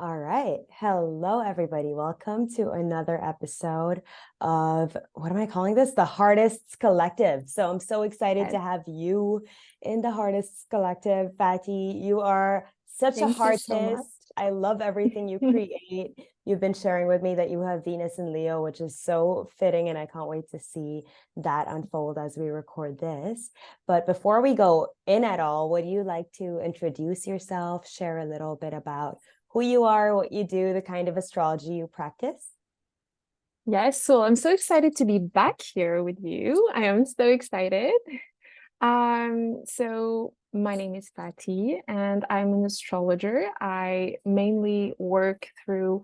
All right. Hello, everybody. Welcome to another episode of what am I calling this? The Heartists Collective. So I'm so excited to have you in the Heartists Collective, Fatii. You are such a Thank you so much. heartist. I love everything you create. You've been sharing with me that you have Venus and Leo, which is so fitting, and I can't wait to see that unfold as we record this. But before we go in at all, would you like to introduce yourself, share a little bit about who you are, what you do, the kind of astrology you practice? Yes, so I'm so excited to be back here with you. I am so excited. So my name is Fatii and I'm an astrologer. I mainly work through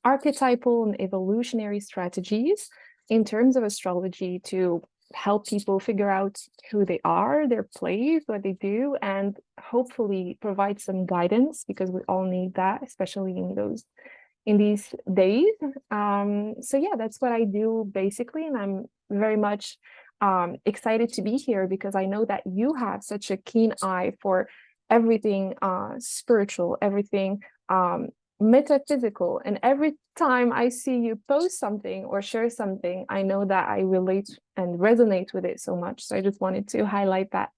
archetypal and evolutionary strategies in terms of astrology to help people figure out who they are, their place, what they do, and hopefully provide some guidance because we all need that, especially in these days. So yeah, that's what I do basically, and I'm very much excited to be here because I know that you have such a keen eye for everything spiritual, everything metaphysical, and every time I see you post something or share something, I know that I relate and resonate with it so much. So I just wanted to highlight that.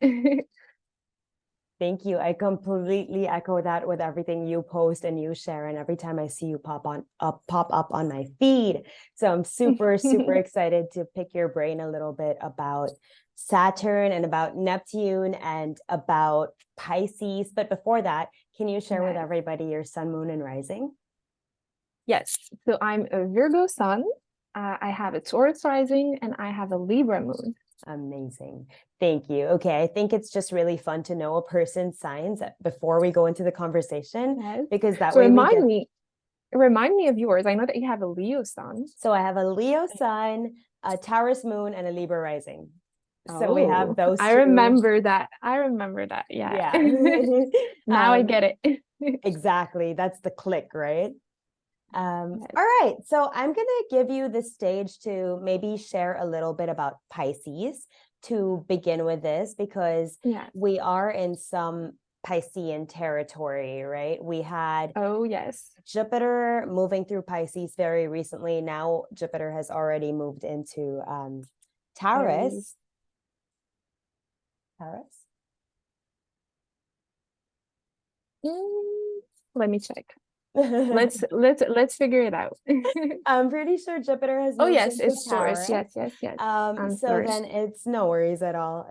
Thank you. I completely echo that with everything you post and you share, and every time I see you pop up on my feed. So I'm super excited to pick your brain a little bit about Saturn and about Neptune and about Pisces. But before that, can you share with everybody your sun, moon, and rising? Yes. So I'm a Virgo sun. I have a Taurus rising and I have a Libra moon. Amazing. Thank you. Okay. I think it's just really fun to know a person's signs before we go into the conversation, because that So way remind me of yours. I know that you have a Leo sun. So I have a Leo sun, a Taurus moon, and a Libra rising. So we have Oh, those I two. remember that. I remember that. Yeah. Yeah. Now I get it. Exactly. That's the click, right? All right. So I'm going to give you the stage to maybe share a little bit about Pisces to begin with this, because we are in some Piscean territory, right? We had Jupiter moving through Pisces very recently. Now Jupiter has already moved into Taurus. Let me check. Let's figure it out. I'm pretty sure Jupiter has moved into it's Taurus. Taurus. Yes. So then it's no worries at all.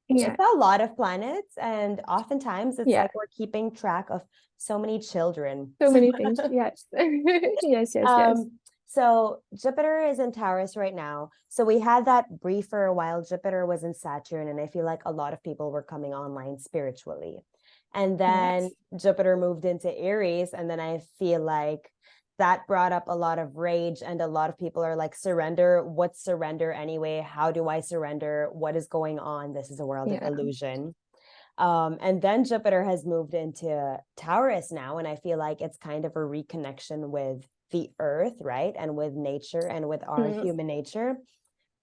It's a lot of planets, and oftentimes it's like we're keeping track of so many children. So many things. Yes. Yes. So Jupiter is in Taurus right now. So we had that briefer while Jupiter was in Saturn, and I feel like a lot of people were coming online spiritually. And then Jupiter moved into Aries, and then I feel like that brought up a lot of rage, and a lot of people are like, surrender. What's surrender anyway? How do I surrender? What is going on? This is a world of illusion. And then Jupiter has moved into Taurus now, and I feel like it's kind of a reconnection with the earth, right? And with nature and with our human nature.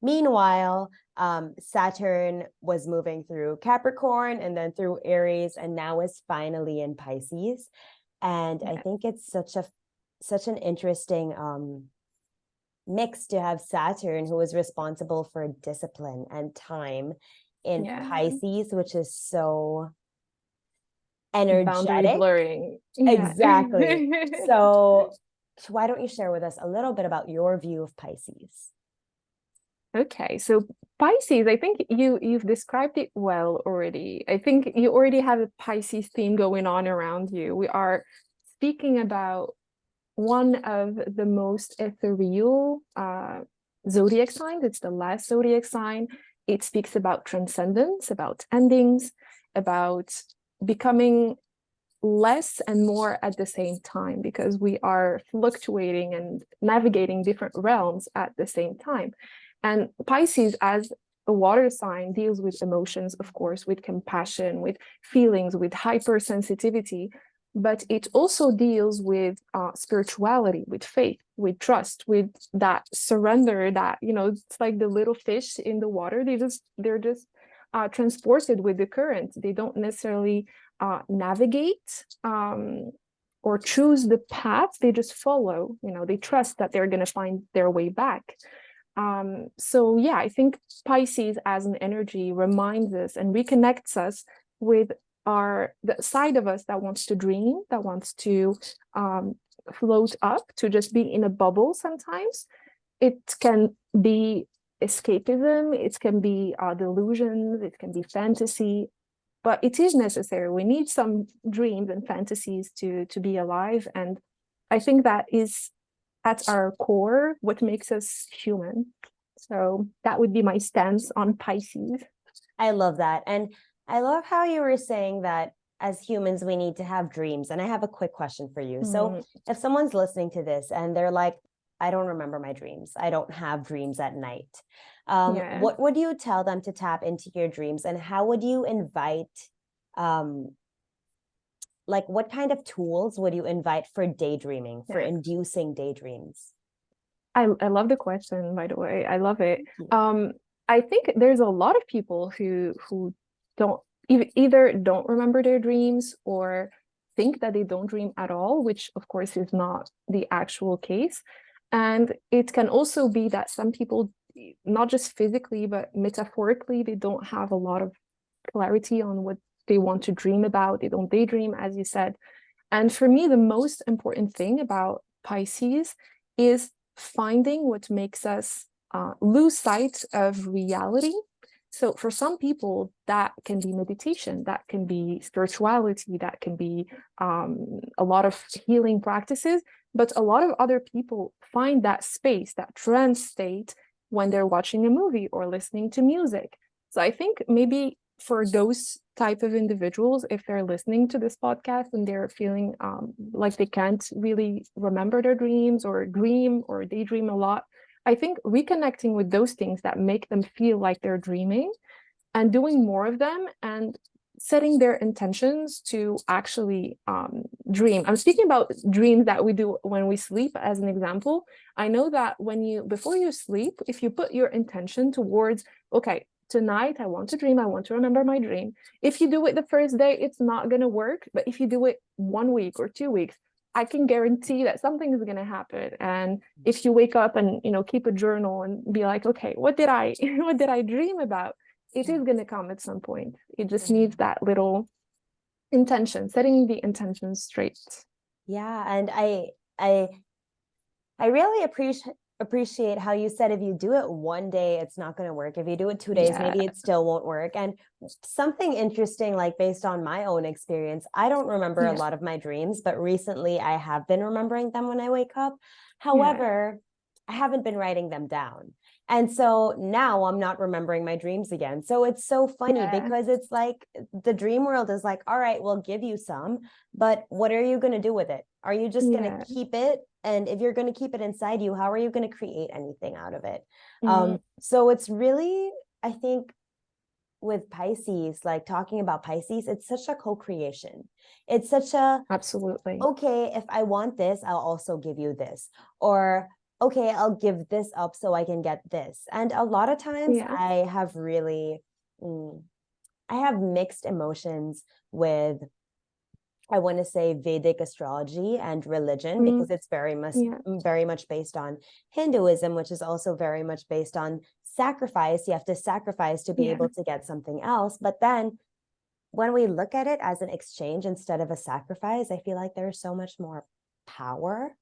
Meanwhile, Saturn was moving through Capricorn and then through Aries, and now is finally in Pisces. And I think it's such an interesting mix to have Saturn, who is responsible for discipline and time, in Pisces, which is so energetic. Boundary blurring. Exactly. So why don't you share with us a little bit about your view of Pisces? Okay, so Pisces, I think you've described it well already. I think you already have a Pisces theme going on around you. We are speaking about one of the most ethereal zodiac signs. It's the last zodiac sign. It speaks about transcendence, about endings, about becoming less and more at the same time, because we are fluctuating and navigating different realms at the same time. And Pisces, as a water sign, deals with emotions, of course, with compassion, with feelings, with hypersensitivity, but it also deals with spirituality, with faith, with trust, with that surrender that, it's like the little fish in the water. They're just transported with the current. They don't necessarily navigate or choose the path, they just follow, they trust that they're going to find their way back. So yeah, I think Pisces as an energy reminds us and reconnects us with the side of us that wants to dream, that wants to float up, to just be in a bubble sometimes. It can be escapism, it can be delusions, it can be fantasy, but it is necessary. We need some dreams and fantasies to be alive. And I think that is at our core what makes us human. So that would be my stance on Pisces. I love that. And I love how you were saying that as humans, we need to have dreams. And I have a quick question for you. So if someone's listening to this and they're like, I don't remember my dreams, I don't have dreams at night. What would you tell them to tap into your dreams, and how would you invite, like what kind of tools would you invite for daydreaming, for inducing daydreams? I love the question, by the way. I love it. I think there's a lot of people who don't either don't remember their dreams or think that they don't dream at all, which of course is not the actual case. And it can also be that some people, not just physically, but metaphorically, they don't have a lot of clarity on what they want to dream about. They don't daydream, as you said. And for me, the most important thing about Pisces is finding what makes us lose sight of reality. So for some people, that can be meditation, that can be spirituality, that can be a lot of healing practices. But a lot of other people find that space, that trance state, when they're watching a movie or listening to music. So I think maybe for those type of individuals, if they're listening to this podcast and they're feeling like they can't really remember their dreams or dream or daydream a lot, I think reconnecting with those things that make them feel like they're dreaming and doing more of them and setting their intentions to actually dream. I'm speaking about dreams that we do when we sleep as an example. I know that before you sleep, if you put your intention towards, okay, tonight I want to dream, I want to remember my dream. If you do it the first day, it's not going to work. But if you do it 1 week or 2 weeks, I can guarantee that something is going to happen. And if you wake up and keep a journal and be like, okay, what did I dream about? It is going to come at some point. It just needs that little intention, setting the intention straight. Yeah, and I really appreciate how you said if you do it 1 day, it's not going to work. If you do it 2 days, maybe it still won't work. And something interesting, like based on my own experience, I don't remember a lot of my dreams, but recently I have been remembering them when I wake up. However, I haven't been writing them down. And so now I'm not remembering my dreams again. So it's so funny because it's like the dream world is like, all right, we'll give you some, but what are you going to do with it? Are you just going to keep it? And if you're going to keep it inside you, how are you going to create anything out of it? So it's really, I think, with Pisces, like talking about Pisces, it's such a co-creation. It's such a, absolutely, okay, if I want this, I'll also give you this. Or, okay, I'll give this up so I can get this. And a lot of times I have really, I have mixed emotions with, I want to say, Vedic astrology and religion, because it's very much based on Hinduism, which is also very much based on sacrifice. You have to sacrifice to be able to get something else. But then when we look at it as an exchange instead of a sacrifice, I feel like there's so much more power.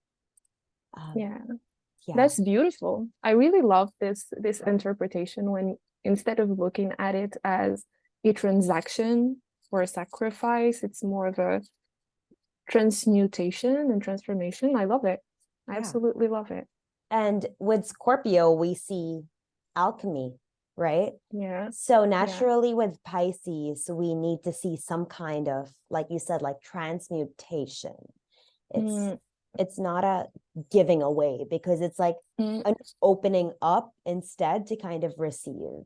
That's beautiful. I really love this interpretation, when instead of looking at it as a transaction or a sacrifice, it's more of a transmutation and transformation. I love it. I absolutely love it. And with Scorpio, we see alchemy, right? So naturally with Pisces, we need to see some kind of, like you said, like transmutation. It's not a giving away, because it's like an opening up instead to kind of receive.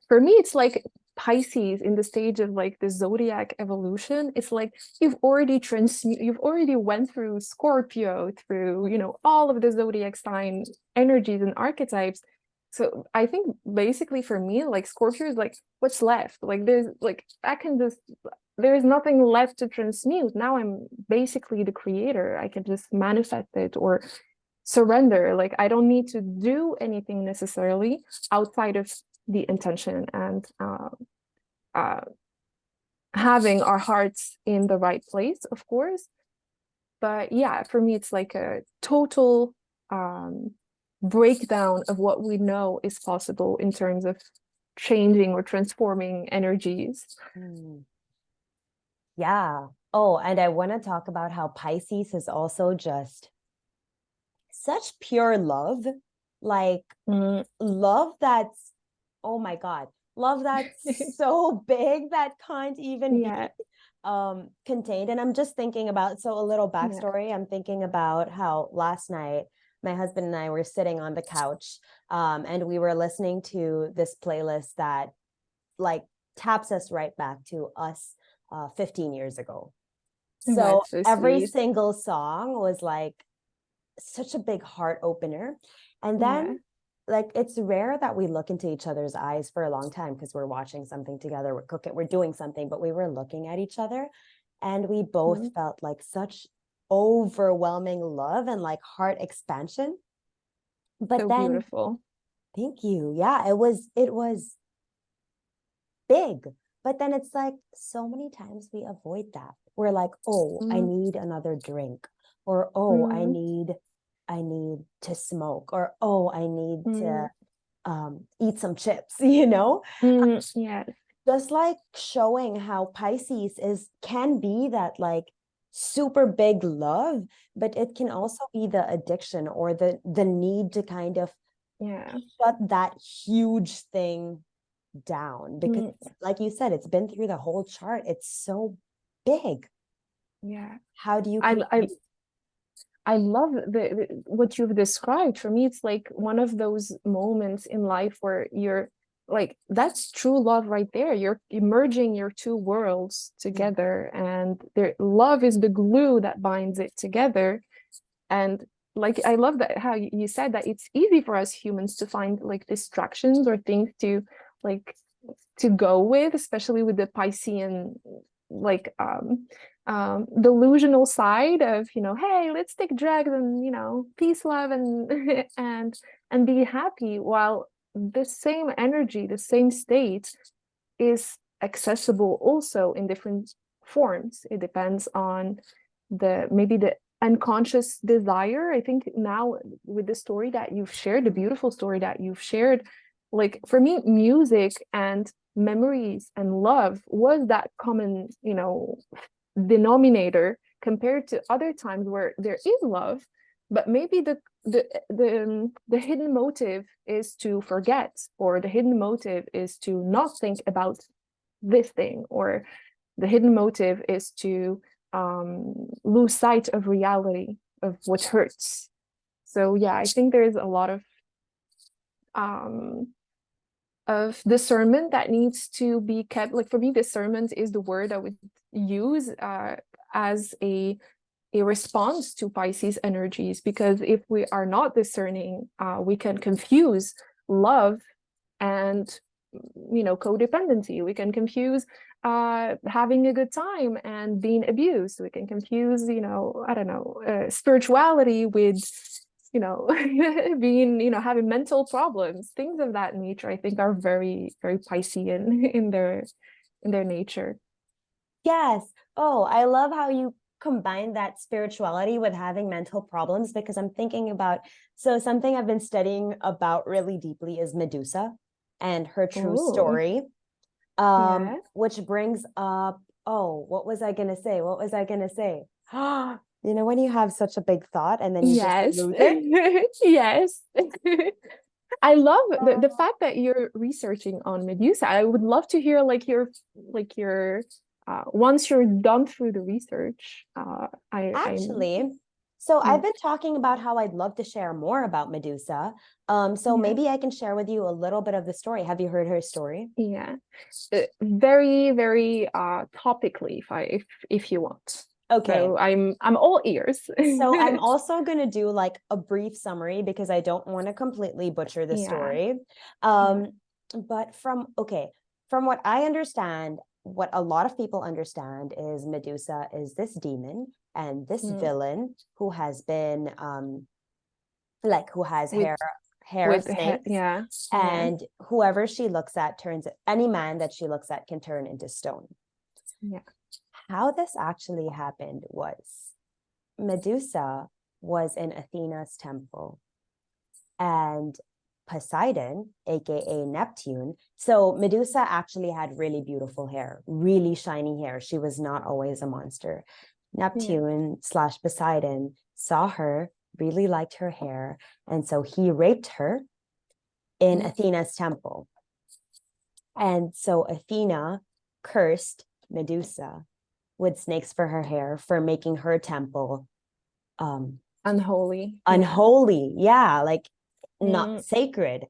For me, it's like Pisces in the stage of like the zodiac evolution. It's like you've already went through Scorpio, through all of the zodiac sign energies and archetypes. So I think basically for me, like Scorpio is like what's left. Like there's like I can just there's nothing left to transmute. Now I'm basically the creator. I can just manifest it or surrender. Like I don't need to do anything necessarily outside of the intention and uh, having our hearts in the right place, of course. But yeah, for me, it's like a total breakdown of what we know is possible in terms of changing or transforming energies. Mm. Yeah. Oh, and I want to talk about how Pisces is also just such pure love, like love that's, oh my God, love that's so big that can't even be Yeah, contained. And I'm just thinking about, so a little yeah. backstory, I'm thinking about how last night my husband and I were sitting on the couch, and we were listening to this playlist that like taps us right back to us 15 years ago. So That's so every sweet. single song was like such a big heart opener. And Yeah. then like it's rare that we look into each other's eyes for a long time because we're watching something together, we're cooking, we're doing something, but we were looking at each other and we both felt like such overwhelming love and like heart expansion. But So then, beautiful. thank you. Yeah, it was big. But then it's like so many times we avoid that. We're like, oh, I Mm, need another drink, or oh, mm, I need to smoke, or oh, I need mm, to eat some chips, you know? yeah. Just like showing how Pisces is can be that like super big love, but it can also be the addiction or the need to kind of Yeah. shut that huge thing down because Mm, like you said, it's been through the whole chart. It's so big. yeah. How do you I, I compete? I love what you've described. For me, it's like one of those moments in life where you're like, that's true love right there. You're merging your two worlds together, and their love is the glue that binds it together. And like, I love that how you said that it's easy for us humans to find like distractions or things to like to go with, especially with the Piscean like delusional side of, hey, let's take drugs and, peace, love, and and be happy, while the same energy, the same state is accessible also in different forms. It depends on the maybe the unconscious desire. I think now with the story that you've shared, the beautiful story that you've shared, like for me, music and memories and love was that common, denominator compared to other times where there is love, but maybe the hidden motive is to forget, or the hidden motive is to not think about this thing, or the hidden motive is to lose sight of reality of what hurts. So yeah, I think there's a lot um, of discernment that needs to be kept. Like for me, discernment is the word I would use as a response to Pisces energies, because if we are not discerning, we can confuse love and codependency. We can confuse having a good time and being abused. We can confuse, I don't know, spirituality with being, having mental problems. Things of that nature, I think, are very, very Piscean in their nature. Yes. Oh, I love how you combine that spirituality with having mental problems because I'm thinking about, so something I've been studying about really deeply is Medusa and her true Oh, story. yeah. Which brings up, oh, what was I gonna say? What was I gonna say? You know, when you have such a big thought and then you just Yes. lose it. Yes. I love the Uh, fact that you're researching on Medusa. I would love to hear like your once you're done through the research. I'm Actually, so I've mm, been talking about how I'd love to share more about Medusa. So yeah, maybe I can share with you a little bit of the story. Have you heard her story? yeah. Very, very topically if you want. Okay. So I'm all ears. So I'm also going to do like a brief summary because I don't want to completely butcher the Yeah, story. yeah. But from what I understand, what a lot of people understand is Medusa is this demon and this villain who has been who has with hair of snakes. yeah. And whoever she looks at any man that she looks at can turn into stone. Yeah. How this actually happened was Medusa was in Athena's temple, and Poseidon, aka Neptune. So Medusa actually had really beautiful hair, really shiny hair. She was not always a monster. Neptune / Poseidon saw her, really liked her hair, and so he raped her in Athena's temple. And so Athena cursed Medusa with snakes for her hair for making her temple unholy, like not sacred,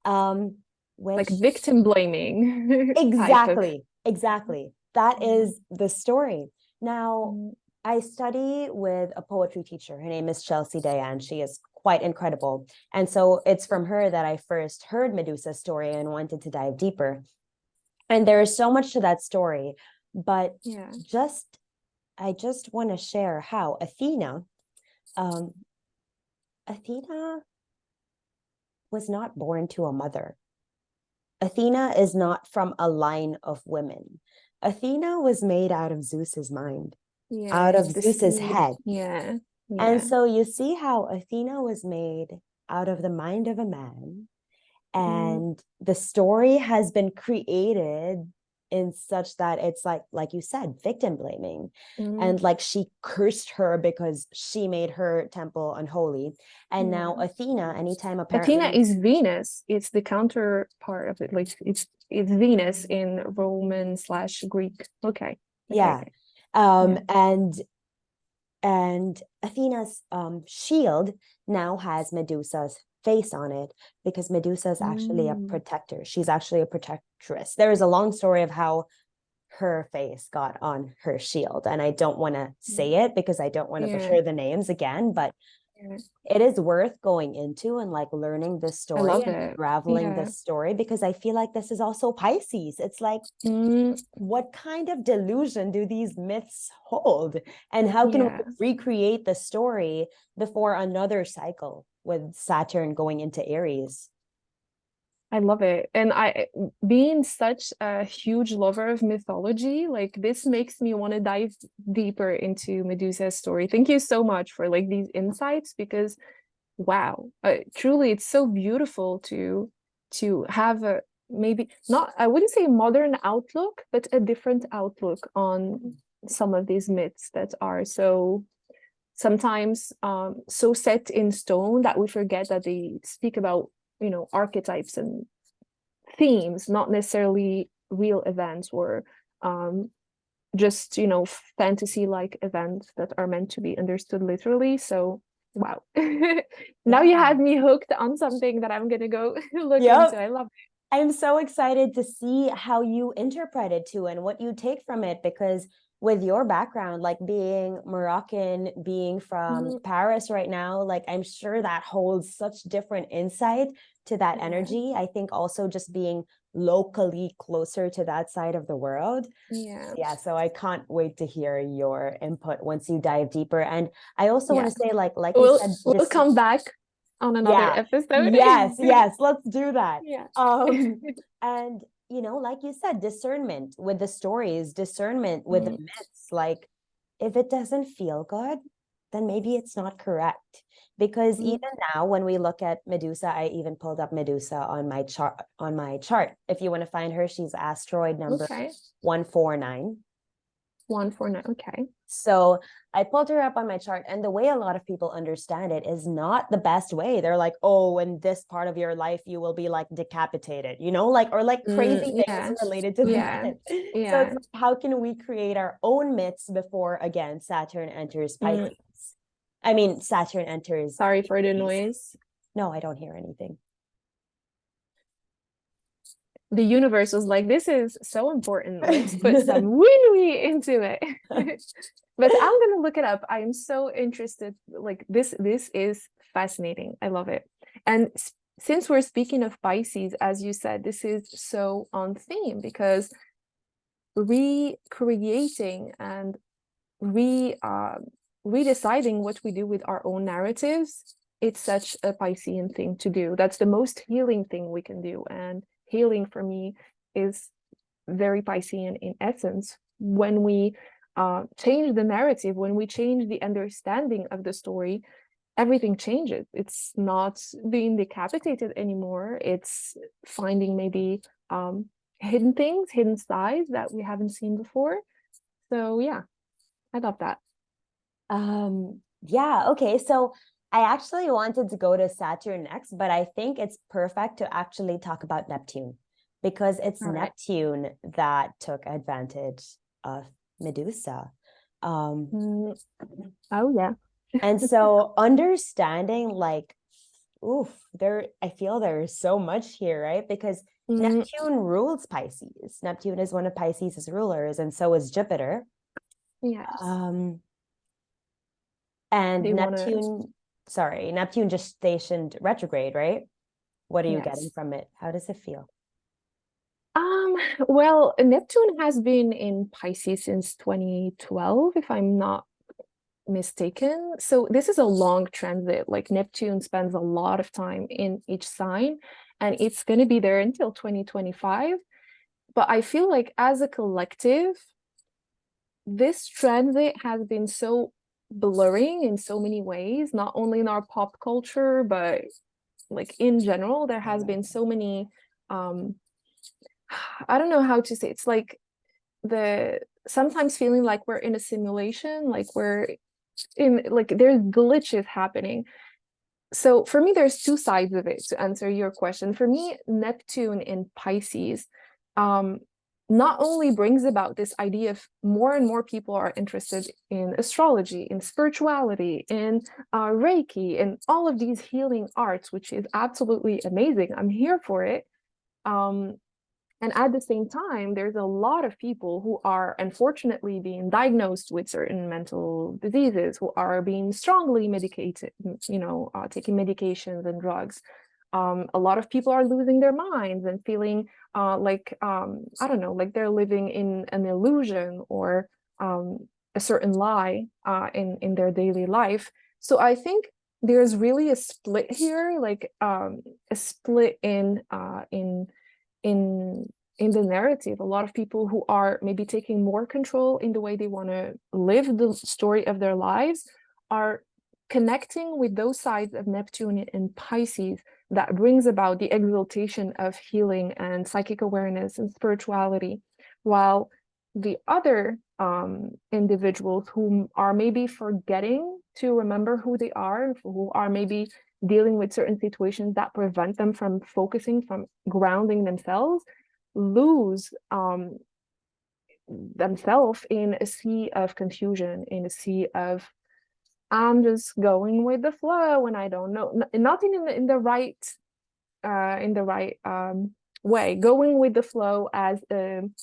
which like victim blaming. exactly that is the story. Now I study with a poetry teacher. Her name is Chelsea Diane. She is quite incredible, and so it's from her that I first heard Medusa's story and wanted to dive deeper. And there is so much to that story, but I just want to share how Athena was not born to a mother. Athena is not from a line of women. Athena was made out of Zeus's mind, out of Zeus's head. And so you see how Athena was made out of the mind of a man, and the story has been created in such that it's like you said, victim blaming. And like she cursed her because she made her temple unholy. And now Athena, anytime apparently Athena is Venus. It's the counterpart of it. Like it's Venus in Roman / Greek. Okay. And Athena's shield now has Medusa's face on it, because Medusa is actually a protector. She's actually a protectress. There is a long story of how her face got on her shield, and I don't want to say it because I don't want to butcher the names again, but it is worth going into and like learning this story and unraveling this story, because I feel like this is also Pisces. It's like, what kind of delusion do these myths hold, and how can we recreate the story before another cycle with Saturn going into Aries? I love it. And I, being such a huge lover of mythology, like this makes me want to dive deeper into Medusa's story. Thank you so much for like these insights, because wow, truly it's so beautiful to have a, maybe not, I wouldn't say modern outlook, but a different outlook on some of these myths that are so sometimes so set in stone that we forget that they speak about, you know, archetypes and themes, not necessarily real events or just, you know, fantasy like events that are meant to be understood literally. So wow. Now you had me hooked on something that I'm gonna go look into. I love it. I'm so excited to see how you interpret it too and what you take from it, because with your background, like being Moroccan, being from Paris right now, like I'm sure that holds such different insight to that energy. I think also just being locally closer to that side of the world. So I can't wait to hear your input once you dive deeper. And I also want to say, like you said, we'll come back on another episode. Yes, let's do that. And you know, like you said, discernment with the stories, discernment with the myths. Like if it doesn't feel good, then maybe it's not correct. Because even now, when we look at Medusa, I even pulled up Medusa on my chart. If you want to find her, she's asteroid number 149. 149. Okay. So I pulled her up on my chart, and the way a lot of people understand it is not the best way. They're like, oh, in this part of your life, you will be like decapitated, you know, like, or like crazy things related to the myth. So it's like, how can we create our own myths before, again, Saturn enters Pisces? I mean, Saturn enters. Sorry for the noise. No, I don't hear anything. The universe was like, this is so important. Let's put some wee into it. But I'm gonna look it up. I'm so interested. Like this is fascinating. I love it. And since we're speaking of Pisces, as you said, this is so on theme, because recreating and redeciding what we do with our own narratives. It's such a Piscean thing to do. That's the most healing thing we can do. And healing for me is very Piscean in essence. When we change the narrative, when we change the understanding of the story, everything changes. It's not being decapitated anymore. It's finding maybe hidden things, hidden sides that we haven't seen before. So yeah, I love that. Yeah, okay. So I actually wanted to go to Saturn next, but I think it's perfect to actually talk about Neptune because it's All right. Neptune that took advantage of Medusa. Mm, oh yeah. And so understanding like, oof, I feel there is so much here, right? Because Mm, Neptune rules Pisces. Neptune is one of Pisces' rulers, and so is Jupiter. yes. Um, and They want to, Neptune just stationed retrograde, right? What are you getting yes. from it? How does it feel? Um, well, Neptune has been in Pisces since 2012, if I'm not mistaken. So this is a long transit. Like Neptune spends a lot of time in each sign, and it's going to be there until 2025. But I feel like as a collective, this transit has been so blurring in so many ways, not only in our pop culture, but like in general, there has been so many um I don't know how to say, it's like the sometimes feeling like we're in a simulation, like we're in, like there's glitches happening. So for me, there's two sides of it to answer your question. For me, Neptune in Pisces um, not only brings about this idea of more and more people are interested in astrology, in spirituality, in Reiki, and all of these healing arts, which is absolutely amazing. I'm here for it. Um, and at the same time, there's a lot of people who are unfortunately being diagnosed with certain mental diseases, who are being strongly medicated, taking medications and drugs. A lot of people are losing their minds and feeling I don't know, like they're living in an illusion or a certain lie in their daily life. So I think there's really a split here, like a split in in the narrative. A lot of people who are maybe taking more control in the way they want to live the story of their lives are connecting with those sides of Neptune and Pisces that brings about the exaltation of healing and psychic awareness and spirituality, while the other individuals who are maybe forgetting to remember who they are, who are maybe dealing with certain situations that prevent them from focusing, from grounding themselves, lose themselves in a sea of confusion, in a sea of I'm just going with the flow and I don't know, nothing in the right way, going with the flow as an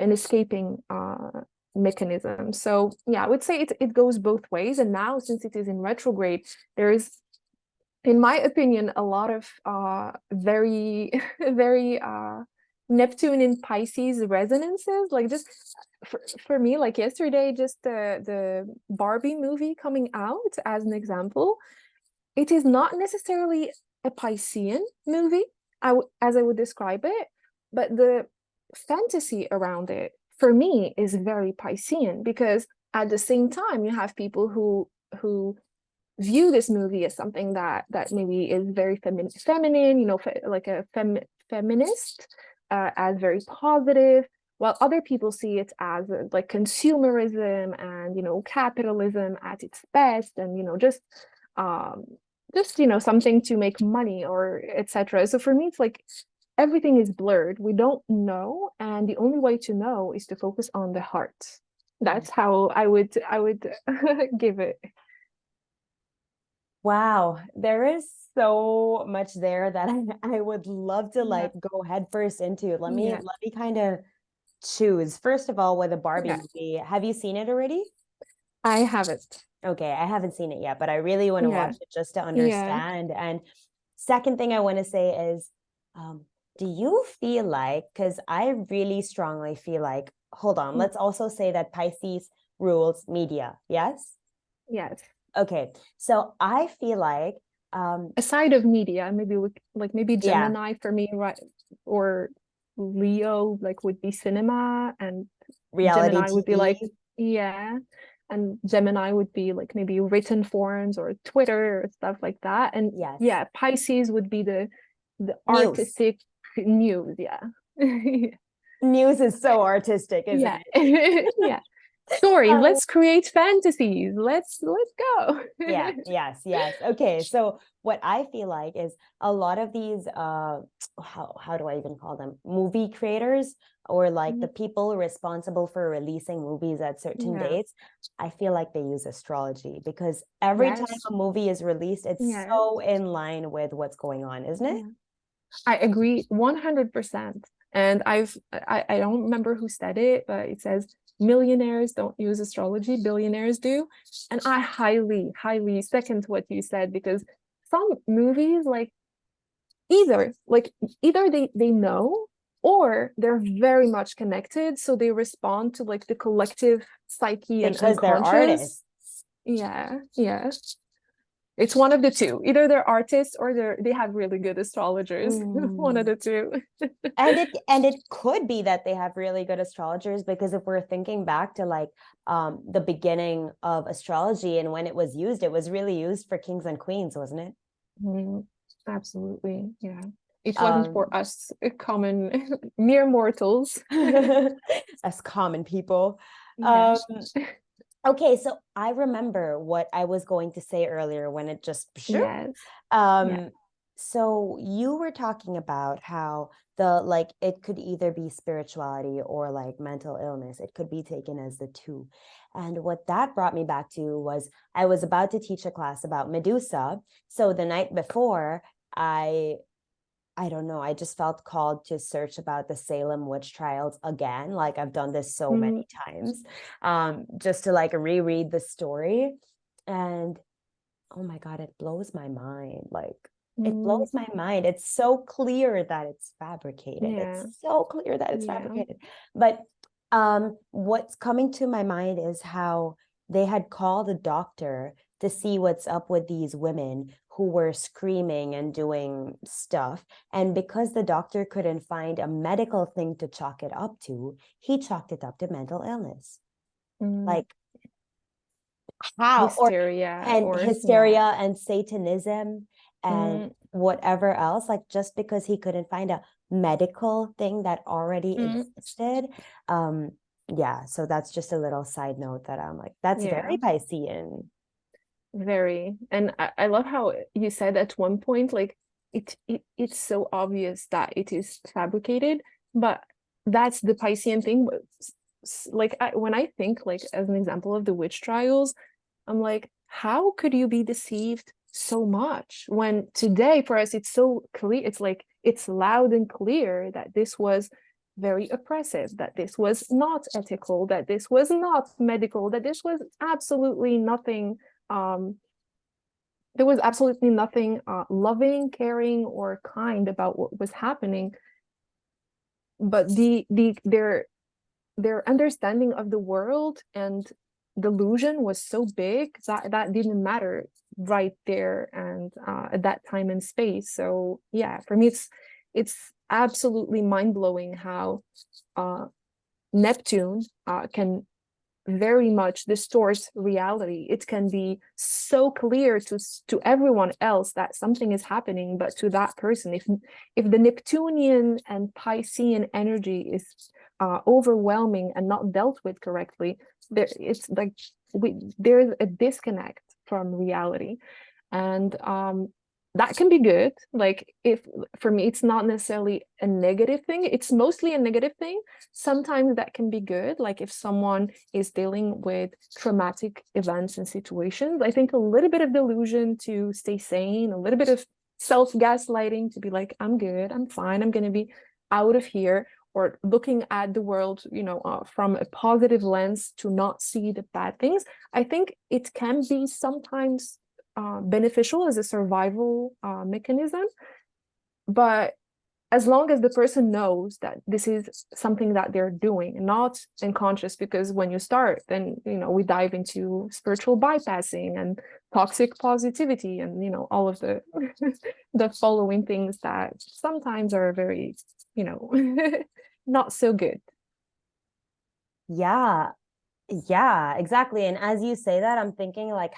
escaping mechanism. So yeah, I would say it goes both ways. And now, since it is in retrograde, there is, in my opinion, a lot of very very Neptune in Pisces resonances. Like just for me, like yesterday, just the Barbie movie coming out as an example, it is not necessarily a Piscean movie, as I would describe it, but the fantasy around it for me is very Piscean, because at the same time you have people who view this movie as something that maybe is very feminine, like a feminist, as very positive, while other people see it as like consumerism and capitalism at its best, and um, something to make money or etc. So for me, it's like everything is blurred. We don't know, and the only way to know is to focus on the heart. That's how I would give it. Wow, there is so much there that I would love to Yeah. like go head first into. Yeah. Let me kind of choose. First of all, with the Barbie Yeah. movie, have you seen it already? I haven't. Okay, I haven't seen it yet, but I really want to Yeah. watch it just to Yeah. understand. And second thing I want to say is, do you feel like, because I really strongly feel like hold on, let's also say that Pisces rules media. Yes. Yes. Okay, so I feel like Aside of media, maybe like maybe yeah, Gemini for me, right? Or Leo like would be cinema, and reality Gemini would be like, TV. yeah, and Gemini would be like maybe written forms or Twitter or stuff like that. And Yes. yeah, Pisces would be the News. artistic news, yeah. News is so artistic, isn't Yeah. it? Yeah. Stories. Um, Let's create fantasies. Let's go. yeah, yes, yes. Okay, so what I feel like is a lot of these how do I even call them? Movie creators, or like the people responsible for releasing movies at certain Yeah. dates, I feel like they use astrology because every time Yes. a movie is released, it's Yeah. so in line with what's going on, isn't it? Yeah. I agree 100%. And I don't remember who said it, but it says millionaires don't use astrology, billionaires do. And I highly second what you said, because some movies either like either they know, or they're very much connected, so they respond to like the collective psyche and Because they're unconscious. artists. Yeah, yeah. It's one of the two. Either they're artists or they have really good astrologers. One of Mm. the two. And it could be that they have really good astrologers, because if we're thinking back to like the beginning of astrology and when it was really used for kings and queens, wasn't it? Mm, absolutely. Yeah. It wasn't Um for us common mere mortals. as common people. Yeah. Um okay, so I remember what I was going to say earlier when it just sure. Yes. Yeah. Um, so you were talking about how the like it could either be spirituality or like mental illness. It could be taken as the two. And what that brought me back to was I was about to teach a class about Medusa. So the night before, I don't know, I just felt called to search about the Salem witch trials again. Like I've done this so Mm, many times, just to like reread the story. And oh my God, it blows my mind. Like it mm, blows my mind. It's so clear that it's fabricated. yeah. It's so clear that it's Yeah. fabricated. But what's coming to my mind is how they had called a doctor to see what's up with these women who were screaming and doing stuff. And because the doctor couldn't find a medical thing to chalk it up to, he chalked it up to mental illness. Mm. Like how? Or Hysteria and or yeah. hysteria and Satanism and Mm, whatever else, like just because he couldn't find a medical thing that already mm, existed. Um, yeah, so that's just a little side note that I'm like, that's yeah. very Piscean. Very. And I love how you said at one point, like it's so obvious that it is fabricated, but that's the Piscean thing. But like when I think like as an example of the witch trials, I'm like, how could you be deceived so much when today for us it's so clear, it's like it's loud and clear that this was very oppressive, that this was not ethical, that this was not medical, that this was absolutely nothing there was absolutely nothing loving, caring, or kind about what was happening. But their understanding of the world and delusion was so big that that didn't matter right there and at that time and space. So yeah, for me it's absolutely mind-blowing how Neptune can very much distorts reality. It can be so clear to everyone else that something is happening, but to that person, if the Neptunian and Piscean energy is overwhelming and not dealt with correctly, it's like there's a disconnect from reality, and that can be good. Like if for me, it's not necessarily a negative thing. It's mostly a negative thing. Sometimes that can be good. Like if someone is dealing with traumatic events and situations, I think a little bit of delusion to stay sane, a little bit of self-gaslighting to be like, I'm good, I'm fine, I'm going to be out of here, or looking at the world, from a positive lens to not see the bad things. I think it can be sometimes beneficial as a survival mechanism, but as long as the person knows that this is something that they're doing, not unconscious, because when you start, then, we dive into spiritual bypassing and toxic positivity and, all of the, the following things that sometimes are very, not so good. Yeah. Yeah, exactly. And as you say that, I'm thinking like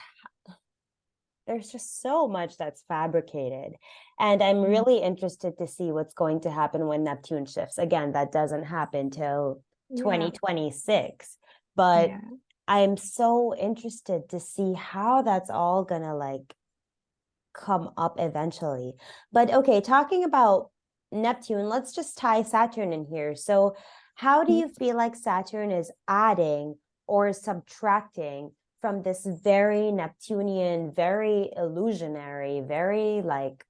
there's just so much that's fabricated. And I'm really interested to see what's going to happen when Neptune shifts. Again, that doesn't happen till Yeah. 2026. But Yeah. I'm so interested to see how that's all gonna like come up eventually. But okay, talking about Neptune, let's just tie Saturn in here. So how do you feel like Saturn is adding or subtracting from this very Neptunian, very illusionary, very like,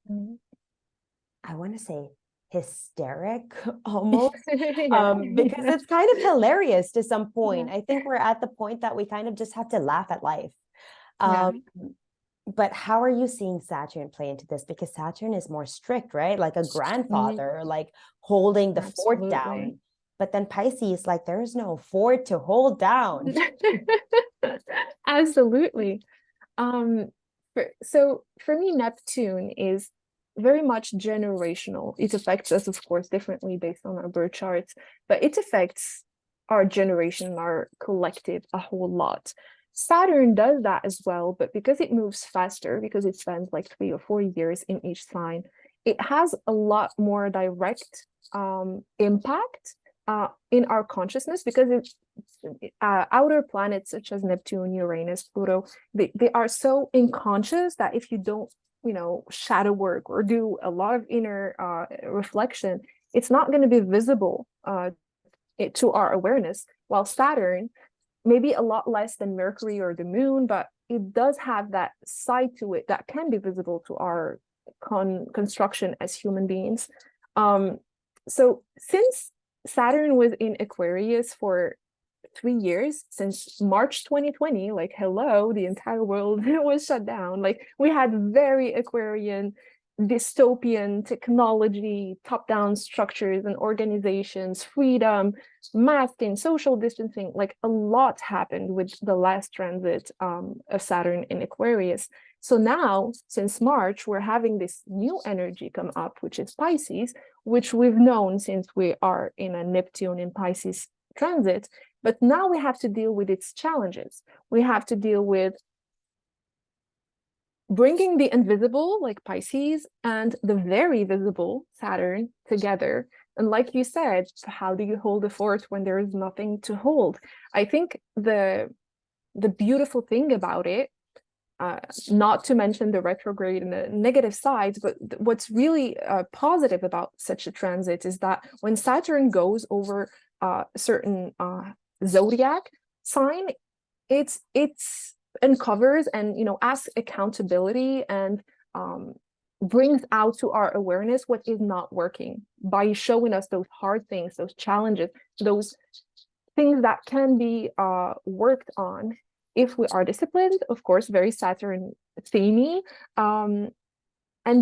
I want to say hysteric almost, Yeah. because it's kind of hilarious to some point. Yeah. I think we're at the point that we kind of just have to laugh at life. Yeah. But how are you seeing Saturn play into this? Because Saturn is more strict, right? Like a grandfather, like holding the fort Absolutely. down. But then Pisces, like there's no fort to hold down. Absolutely. Um, so for me, Neptune is very much generational. It affects us, of course, differently based on our birth charts, but it affects our generation, our collective, a whole lot. Saturn does that as well, but because it moves faster, because it spends like 3 or 4 years in each sign, it has a lot more direct impact in our consciousness, because it's outer planets such as Neptune, Uranus, Pluto, they are so unconscious that if you don't, shadow work or do a lot of inner reflection, it's not going to be visible to our awareness. While Saturn, maybe a lot less than Mercury or the moon, but it does have that side to it that can be visible to our construction as human beings. So since Saturn was in Aquarius for 3 years, since March 2020, like hello, the entire world was shut down. Like we had very Aquarian dystopian technology, top-down structures and organizations, freedom, masking, social distancing. Like a lot happened with the last transit of Saturn in Aquarius. So now, since March, we're having this new energy come up, which is Pisces, which we've known since we are in a Neptune in Pisces transit. But now we have to deal with its challenges. We have to deal with bringing the invisible, like Pisces, and the very visible, Saturn, together. And like you said, how do you hold a fort when there is nothing to hold? I think the beautiful thing about it, not to mention the retrograde and the negative sides, but what's really positive about such a transit is that when Saturn goes over a certain zodiac sign, it's uncovers and asks accountability and brings out to our awareness what is not working by showing us those hard things, those challenges, those things that can be worked on if we are disciplined. Of course, very Saturn themey. And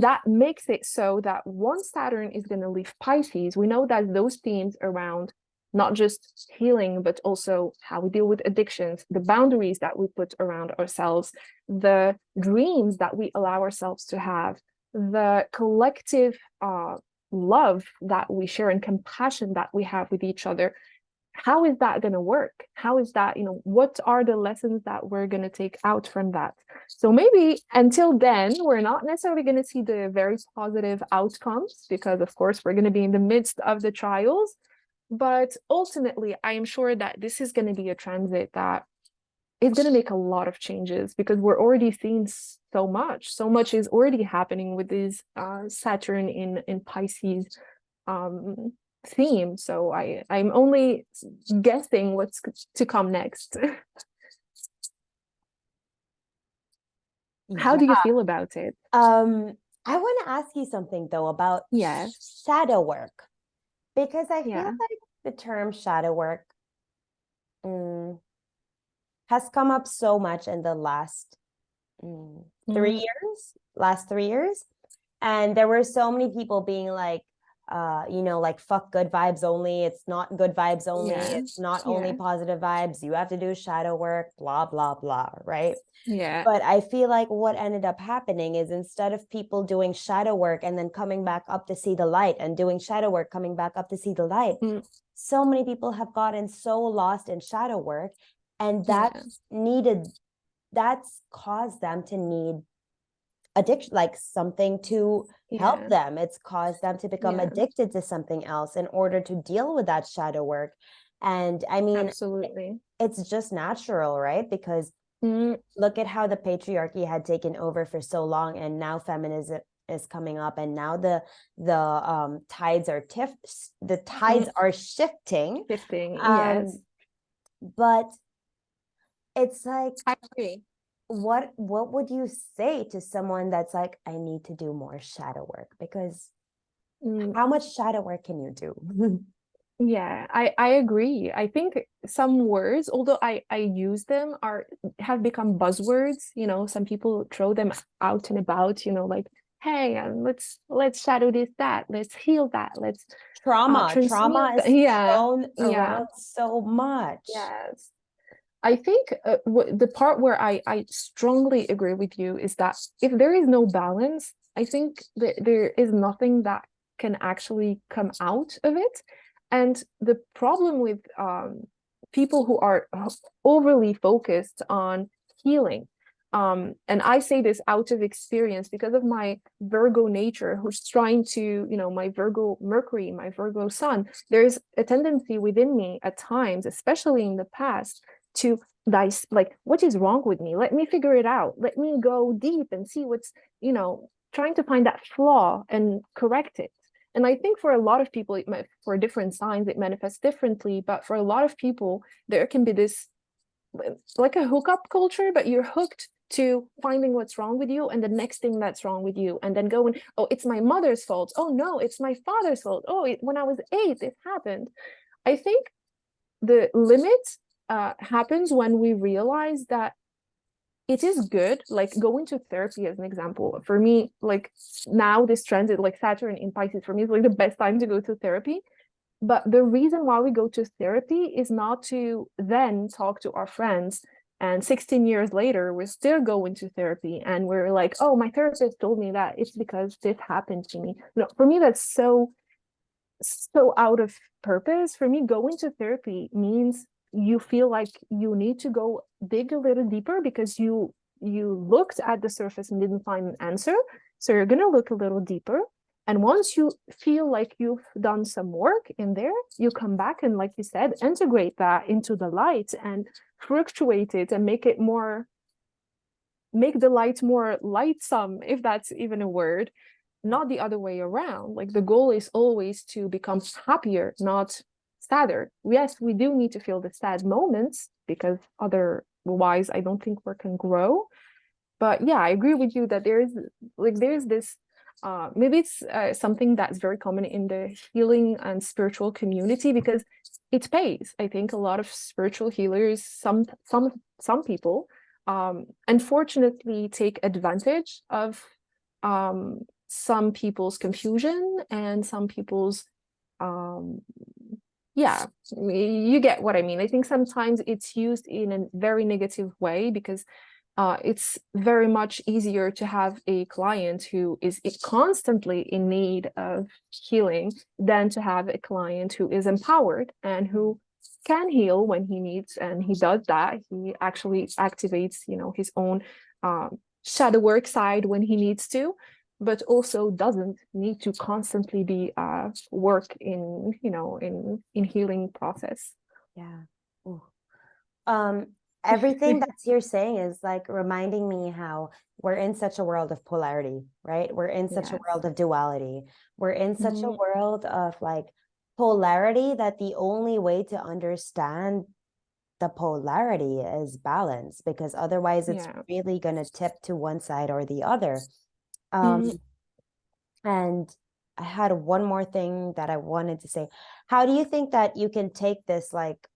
that makes it so that once Saturn is going to leave Pisces, we know that those themes around not just healing, but also how we deal with addictions, the boundaries that we put around ourselves, the dreams that we allow ourselves to have, the collective love that we share and compassion that we have with each other. How is that going to work? How is that, what are the lessons that we're going to take out from that? So maybe until then, we're not necessarily going to see the very positive outcomes because, of course, we're going to be in the midst of the trials. But ultimately, I am sure that this is going to be a transit that is going to make a lot of changes because we're already seeing so much. So much is already happening with this Saturn in Pisces theme. So I'm only guessing what's to come next. How do you feel about it? I want to ask you something though about shadow work, because I feel like the term shadow work has come up so much in the last 3 years. And there were so many people being like, you know, like fuck good vibes only, it's not good vibes only, Yeah. it's not only Yeah. positive vibes, you have to do shadow work, blah blah blah, right? Yeah. But I feel like what ended up happening is, instead of people doing shadow work and then coming back up to see the light, and doing shadow work, coming back up to see the light, Mm, so many people have gotten so lost in shadow work, and yeah. that's caused them to need addiction, like something to help Yeah. them. It's caused them to become Yeah. addicted to something else in order to deal with that shadow work. And I mean, Absolutely. it's just natural, right? Because Mm, look at how the patriarchy had taken over for so long, and now feminism is coming up, and now the tides are the tides mm, are shifting. shifting. Yes. um but it's like, I agree. what would you say to someone that's like, I need to do more shadow work? Because Mm, how much shadow work can you do? yeah, I agree. I think some words, although I use them, are have become buzzwords. You know, some people throw them out and about, you know, like, hey, let's shadow this, that, let's heal that, let's Trauma transmute that. is Yeah. thrown Yeah. around so much. Yes. I think the part where I strongly agree with you is that if there is no balance, I think that there is nothing that can actually come out of it. And the problem with people who are overly focused on healing, and I say this out of experience because of my Virgo nature, who's trying to, you know, my Virgo Mercury, my Virgo Sun, there's a tendency within me at times, especially in the past, to dice, like, what is wrong with me, let me figure it out, let me go deep and see what's, you know, trying to find that flaw and correct it. And I think for a lot of people, for different signs it manifests differently, but for a lot of people there can be this, like a hookup culture, but you're hooked to finding what's wrong with you and the next thing that's wrong with you, and then going, oh, it's my mother's fault, oh no, it's my father's fault, oh, when I was 8 it happened. I think the limit happens when we realize that it is good, like going to therapy as an example. For me, like now this transit, like Saturn in Pisces, for me is like the best time to go to therapy. But the reason why we go to therapy is not to then talk to our friends. And 16 years later, we're still going to therapy and we're like, oh, my therapist told me that it's because this happened to me. No, for me, that's so out of purpose. For me, going to therapy means you feel like you need to go dig a little deeper because you looked at the surface and didn't find an answer. So you're gonna look a little deeper. And once you feel like you've done some work in there, you come back and, like you said, integrate that into the light and fluctuate it and make the light more lightsome, if that's even a word, not the other way around. Like the goal is always to become happier, not sadder. Yes, we do need to feel the sad moments because otherwise I don't think we can grow. But yeah, I agree with you that there's this maybe it's something that's very common in the healing and spiritual community because it pays. I think a lot of spiritual healers, some people, unfortunately take advantage of some people's confusion and some people's um yeah, you get what I mean. I think sometimes it's used in a very negative way because it's very much easier to have a client who is constantly in need of healing than to have a client who is empowered and who can heal when he needs, and he does that. He actually activates, you know, his own shadow work side when he needs to, but also doesn't need to constantly be work in, you know, in healing process. Yeah. Ooh. um Everything that you're saying is like reminding me how we're in such a world of polarity, right? We're in such a Yes. world of duality. We're in such a Mhm. world of like polarity, that the only way to understand the polarity is balance, because otherwise it's Yeah. really going to tip to one side or the other. um Mhm. and I had one more thing that I wanted to say. How do you think that you can take this, like,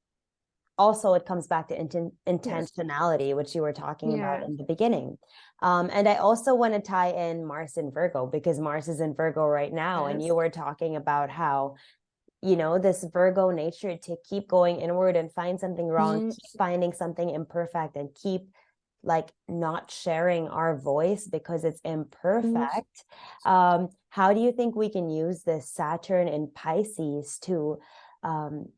also it comes back to Yes. intentionality, which you were talking about Yeah. in the beginning. And I also want to tie in Mars in Virgo, because Mars is in Virgo right now. And Yes. you were talking about how, this Virgo nature to keep going inward and find something wrong, Mm, keep finding something imperfect, and keep like not sharing our voice because it's mm, imperfect. How do you think we can use this Saturn in Pisces to um,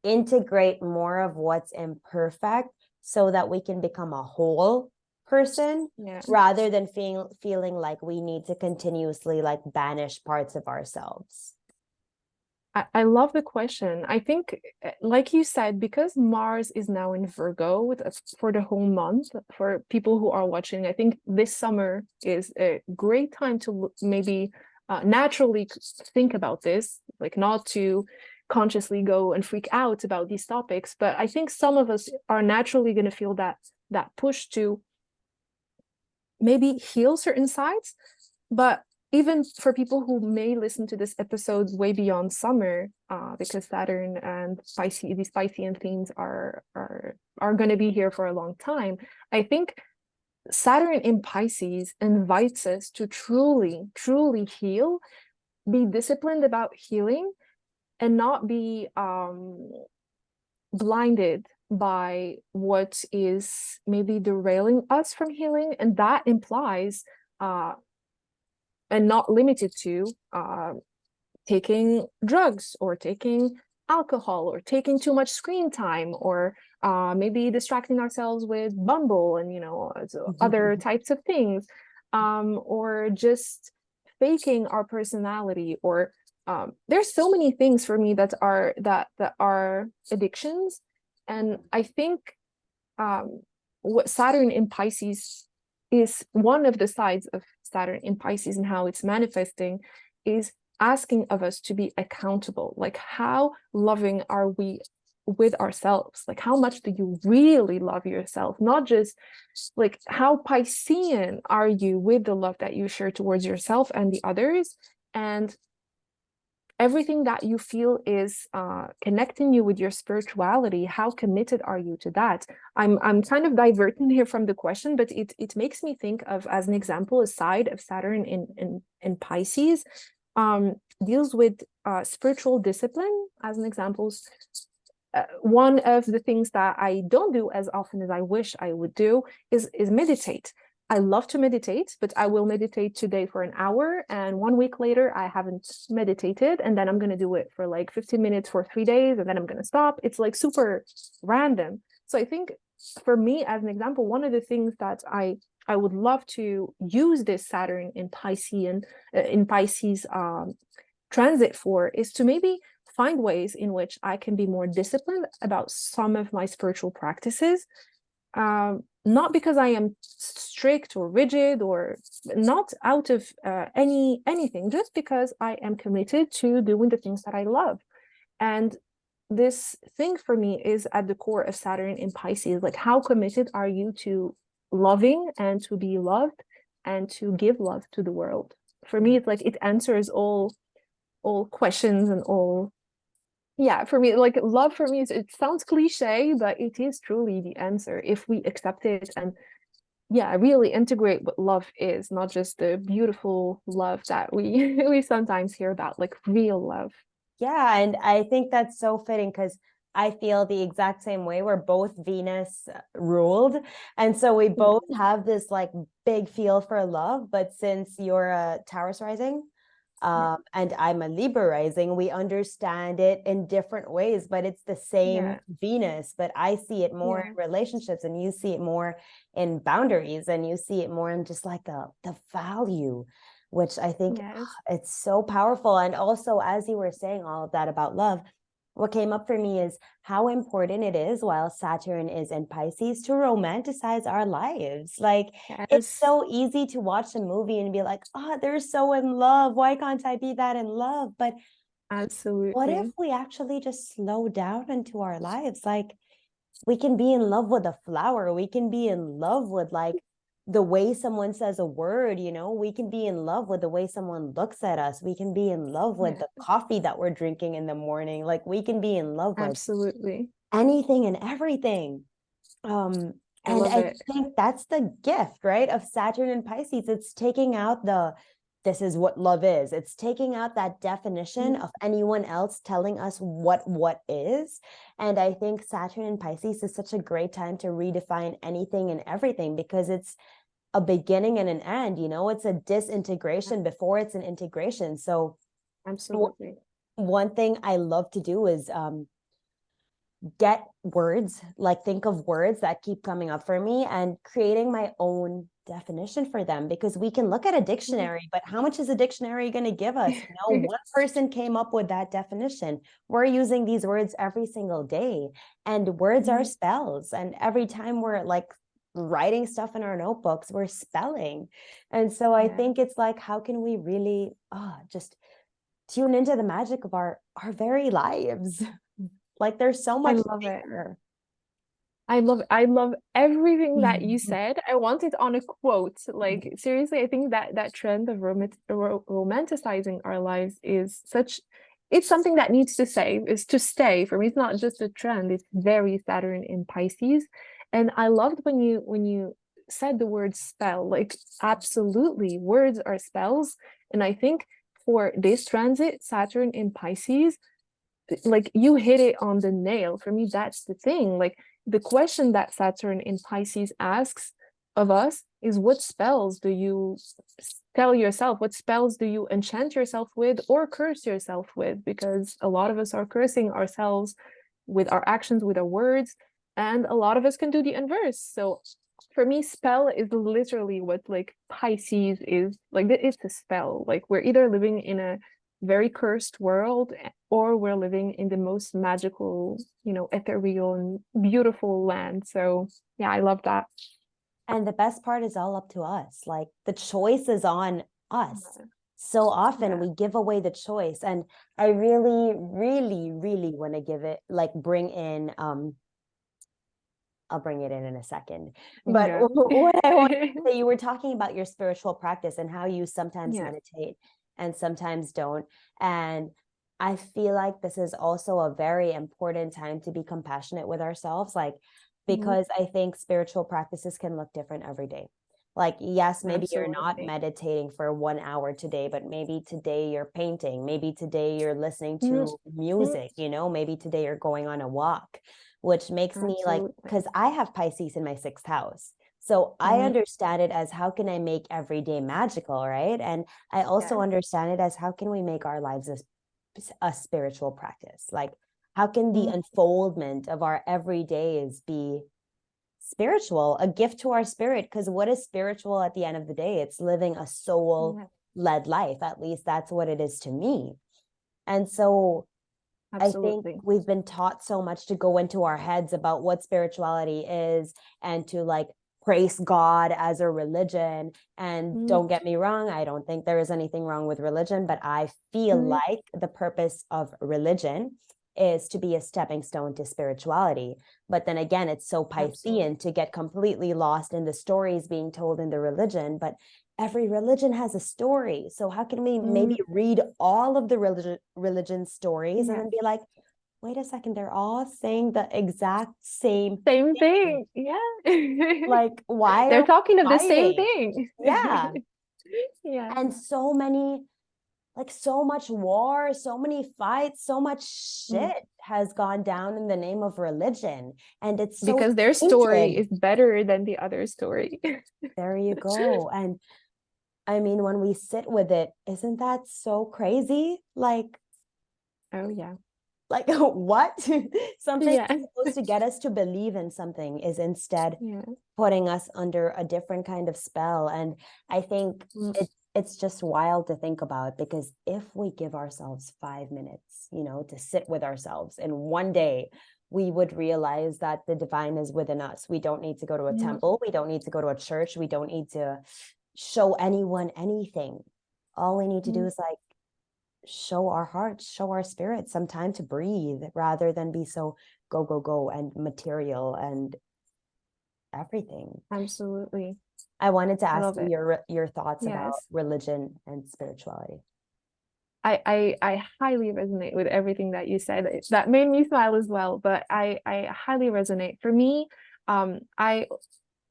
integrate more of what's imperfect so that we can become a whole person, yeah. rather than feeling like we need to continuously like banish parts of ourselves? I love the question. I think, like you said, because Mars is now in Virgo with us for the whole month, for people who are watching, I think this summer is a great time to maybe naturally think about this, like not to consciously go and freak out about these topics, but I think some of us are naturally going to feel that push to maybe heal certain sides. But even for people who may listen to this episode way beyond summer, because Saturn and Pisces, these Piscean themes are going to be here for a long time. I think Saturn in Pisces invites us to truly, truly heal, be disciplined about healing, and not be blinded by what is maybe derailing us from healing. And that implies and not limited to taking drugs or taking alcohol or taking too much screen time, or maybe distracting ourselves with Bumble and other types of things, or just faking our personality, or there's so many things for me that are addictions. And I think what Saturn in Pisces is, one of the sides of Saturn in Pisces and how it's manifesting is asking of us to be accountable. Like, how loving are we with ourselves? Like, how much do you really love yourself? Not just like, how Piscean are you with the love that you share towards yourself and the others? And everything that you feel is connecting you with your spirituality, how committed are you to that? I'm kind of diverting here from the question, but it makes me think of, as an example, a side of Saturn in Pisces deals with spiritual discipline. As an example, one of the things that I don't do as often as I wish I would do is meditate. I love to meditate, but I will meditate today for an hour, and 1 week later I haven't meditated, and then I'm going to do it for like 15 minutes for 3 days, and then I'm going to stop. It's like super random. So I think for me, as an example, one of the things that I would love to use this Saturn in Pisces transit for is to maybe find ways in which I can be more disciplined about some of my spiritual practices. Not because I am strict or rigid, or not out of anything, just because I am committed to doing the things that I love. And this thing for me is at the core of Saturn in Pisces. Like, how committed are you to loving and to be loved and to give love to the world? For me, it's like it answers all questions and all. Yeah, for me, like, love for me it sounds cliche, but it is truly the answer if we accept it and, yeah, really integrate what love is, not just the beautiful love that we we sometimes hear about, like real love. Yeah, and I think that's so fitting because I feel the exact same way. We're both Venus ruled. And so we Yeah, both have this like big feel for love. But since you're a Taurus rising, yeah, and I'm a Libra rising, we understand it in different ways, but it's the same yeah, Venus. But I see it more yeah, in relationships, and you see it more in boundaries, and you see it more in just like the value, which I think yes, it's so powerful. And also, as you were saying all of that about love, what came up for me is how important it is while Saturn is in Pisces to romanticize our lives. Like, it's yes, so easy to watch a movie and be like, oh, they're so in love. Why can't I be that in love? But what if absolutely. we actually just slow down into our lives? Like, we can be in love with a flower. We can be in love with like the way someone says a word, we can be in love with the way someone looks at us. We can be in love with Yeah, the coffee that we're drinking in the morning. Like, we can be in love with absolutely. anything and everything. I And love I it. think that's the gift, right, of Saturn and Pisces. It's taking out the this is what love is. It's taking out that definition Mhm. of anyone else telling us what is. And I think Saturn and Pisces is such a great time to redefine anything and everything, because it's a beginning and an end, you know, it's a disintegration before it's an integration. So Absolutely. one thing I love to do is get words, like think of words that keep coming up for me and creating my own definition for them, because we can look at a dictionary, but how much is a dictionary going to give us? You know, one person came up with that definition. We're using these words every single day, and words are spells, and every time we're like writing stuff in our notebooks, we're spelling. And so I Yeah. think it's like, how can we really just tune into the magic of our very lives? Like there's so I much love it. there. I love everything that you said. I want it on a quote. Like seriously, I think that that trend of romanticizing our lives is such, it's something that needs to say, is to stay. For me, it's not just a trend, it's very Saturn in Pisces. And I loved when you said the word spell. Like absolutely, words are spells. And I think for this transit, Saturn in Pisces, like you hit it on the nail. For me, that's the thing. Like the question that Saturn in Pisces asks of us is, what spells do you tell yourself? What spells do you enchant yourself with or curse yourself with? Because a lot of us are cursing ourselves with our actions, with our words, and a lot of us can do the inverse. So for me, spell is literally what like Pisces is. Like it's a spell. Like we're either living in a very cursed world, or we're living in the most magical, you know, ethereal and beautiful land. So yeah, I love that. And the best part is all up to us. Like the choice is on us. So often Yeah. we give away the choice. And I really, really, really want to give it, like bring in, I'll bring it in a second. But Yeah. what I want to say, you were talking about your spiritual practice and how you sometimes Yeah. meditate and sometimes don't. And I feel like this is also a very important time to be compassionate with ourselves, like, Mhm. because I think spiritual practices can look different every day. Like, yes, maybe you're not Absolutely. meditating for 1 hour today, but maybe today you're painting. Maybe today you're listening Mhm. to music, you know, maybe today you're going on a walk, which makes me like, Absolutely. because I have Pisces in my sixth house. So I Mhm. understand it as how can I make every day magical, right? And I also Yeah. understand it as how can we make our lives a spiritual practice? Like, how can the Mhm. unfoldment of our everydays be spiritual, a gift to our spirit? Because what is spiritual at the end of the day? It's living a soul Yeah. led life. At least that's what it is to me. And so I think Absolutely. we've been taught so much to go into our heads about what spirituality is and to like praise God as a religion. And Mhm. don't get me wrong, I don't think there is anything wrong with religion, but I feel Mhm. like the purpose of religion is to be a stepping stone to spirituality. But then again, it's so Absolutely. Piscean to get completely lost in the stories being told in the religion. But every religion has a story. So how can we maybe Mhm. read all of the religion stories and Yeah. then be like, wait a second, they're all saying the exact same Same thing. thing. Yeah. Like, why are They're we talking of the same fighting? thing. Yeah. Yeah. And so many, like so much war, so many fights, so much Mm. shit has gone down in the name of religion. And it's so Because their story tainted. is better than the other story. There you go. And I mean, when we sit with it, isn't that so crazy? Oh yeah. Like what? Something Yeah. that's supposed to get us to believe in something is instead Yeah. putting us under a different kind of spell. And I think Mm. it's just wild to think about, because if we give ourselves 5 minutes, you know, to sit with ourselves in one day, we would realize that the divine is within us. We don't need to go to a Mm. temple. We don't need to go to a church. We don't need to show anyone anything. All we need to do Mm. is like show our hearts, show our spirits some time to breathe, rather than be so go, go, go and material and everything. Absolutely. I wanted to I ask love you it. your thoughts about Yes. religion and spirituality. I highly resonate with everything that you said. That made me smile as well, but I highly resonate. For me, I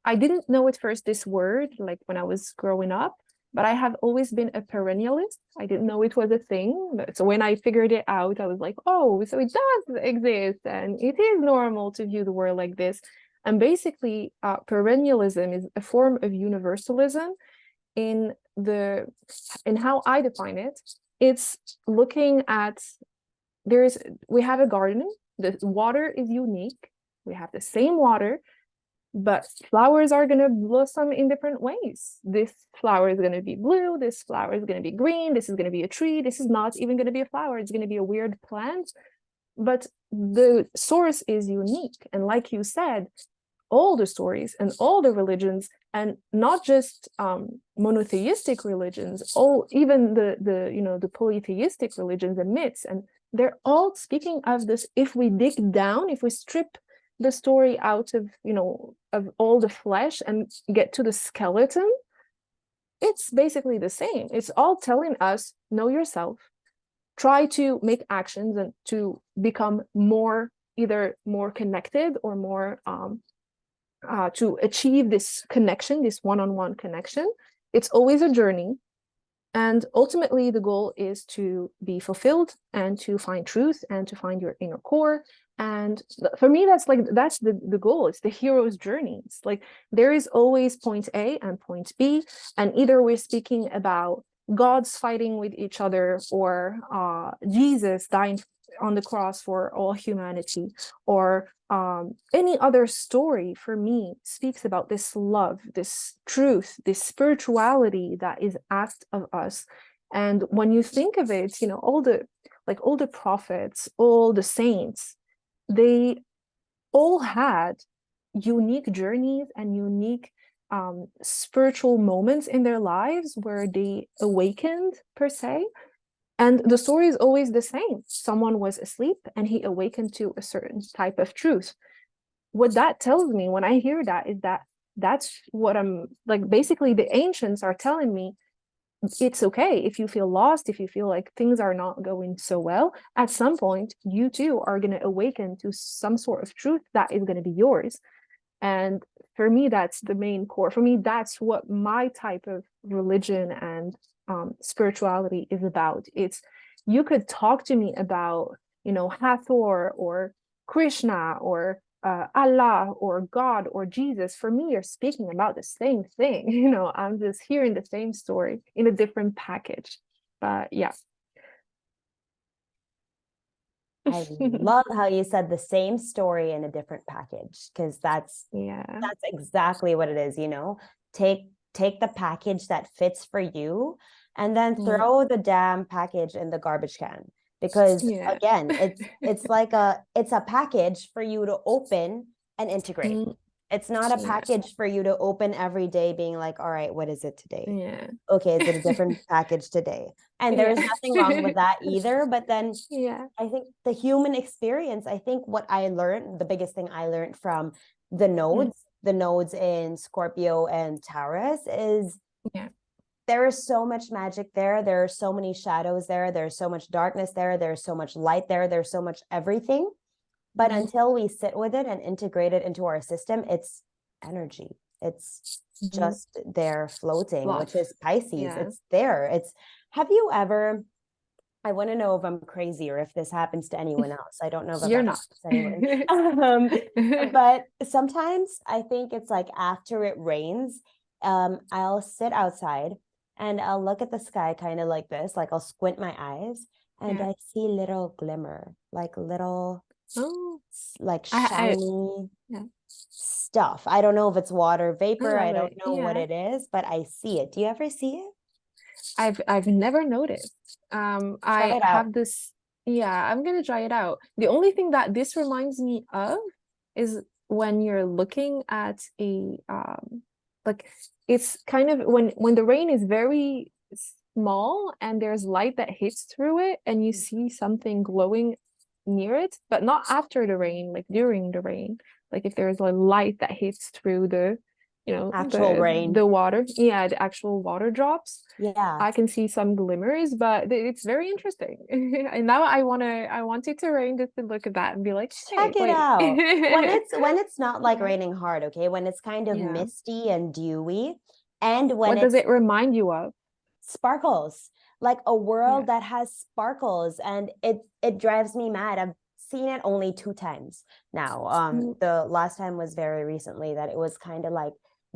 didn't know at first this word, like when I was growing up, but I have always been a perennialist. I didn't know it was a thing. So when I figured it out, I was like, oh, so it does exist and it is normal to view the world like this. And basically, perennialism is a form of universalism in how I define it. It's looking at we have a garden, the water is unique. We have the same water, but flowers are going to blossom in different ways. This flower is going to be blue, this flower is going to be green, this is going to be a tree, this is not even going to be a flower, it's going to be a weird plant, but the source is unique. And like you said, all the stories and all the religions, and not just monotheistic religions, even the polytheistic religions and myths, and they're all speaking of this. If we dig down, if we strip the story out of all the flesh and get to the skeleton, it's basically the same. It's all telling us, know yourself, try to make actions and to become either more connected or more to achieve this connection, this one-on-one connection. It's always a journey. And ultimately, the goal is to be fulfilled and to find truth and to find your inner core. And for me, that's the goal. It's the hero's journey. It's like there is always point A and point B. And either we're speaking about gods fighting with each other, or Jesus dying on the cross for all humanity, or any other story for me speaks about this love, this truth, this spirituality that is asked of us. And when you think of it, all the prophets, all the saints, they all had unique journeys and unique spiritual moments in their lives where they awakened, per se. And the story is always the same. Someone was asleep and he awakened to a certain type of truth. What that tells me when I hear that is that that's what I'm like. Basically, the ancients are telling me it's okay if you feel lost, if you feel like things are not going so well. At some point, you too are going to awaken to some sort of truth that is going to be yours. And for me, that's the main core. For me, that's what my type of religion and spirituality is about. It's, you could talk to me about, Hathor or Krishna or Allah or God or Jesus. For me, you're speaking about the same thing. I'm just hearing the same story in a different package. But yeah. I love how you said the same story in a different package, because that's exactly what it is. Take the package that fits for you and then throw the damn package in the garbage can, because again, it's a package for you to open and integrate. It's not a package for you to open every day being like, all right, what is it today? Okay, is it a different package today? And there's nothing wrong with that either. But then I think the human experience, I think what I learned, the biggest thing I learned from the nodes in Scorpio and Taurus is there is so much magic there. There are so many shadows there. There's so much darkness there. There's so much light there. There's so much everything. But until we sit with it and integrate it into our system, it's energy. It's just there floating, which is Pisces. It's there. Have you ever, I want to know if I'm crazy or if this happens to anyone else. I don't know if you're not anyone. But sometimes I think it's like after it rains, I'll sit outside and I'll look at the sky kind of like this, like I'll squint my eyes and I see little glimmer, like little like shiny stuff. I don't know if it's water vapor. I don't know what it is, but I see it. Do you ever see it? I've never noticed. I have this. I'm gonna try it out. The only thing that this reminds me of is when you're looking at a like, it's kind of when the rain is very small and there's light that hits through it and you see something glowing near it, but not after the rain, like during the rain. Like if there's a light that hits through the you know, Actual rain. the water, yeah, the actual water drops. Yeah. I can see some glimmers, but it's very interesting. And now I want it to rain just to look at that and be like, hey, Check it wait. out. When it's not like raining hard, okay? When it's kind of Yeah. misty and dewy, and when What does it's it remind you of? sparkles, like a world Yeah. that has sparkles, and it drives me mad. I've seen it only 2 times now. The last time was very recently, that it was kind of like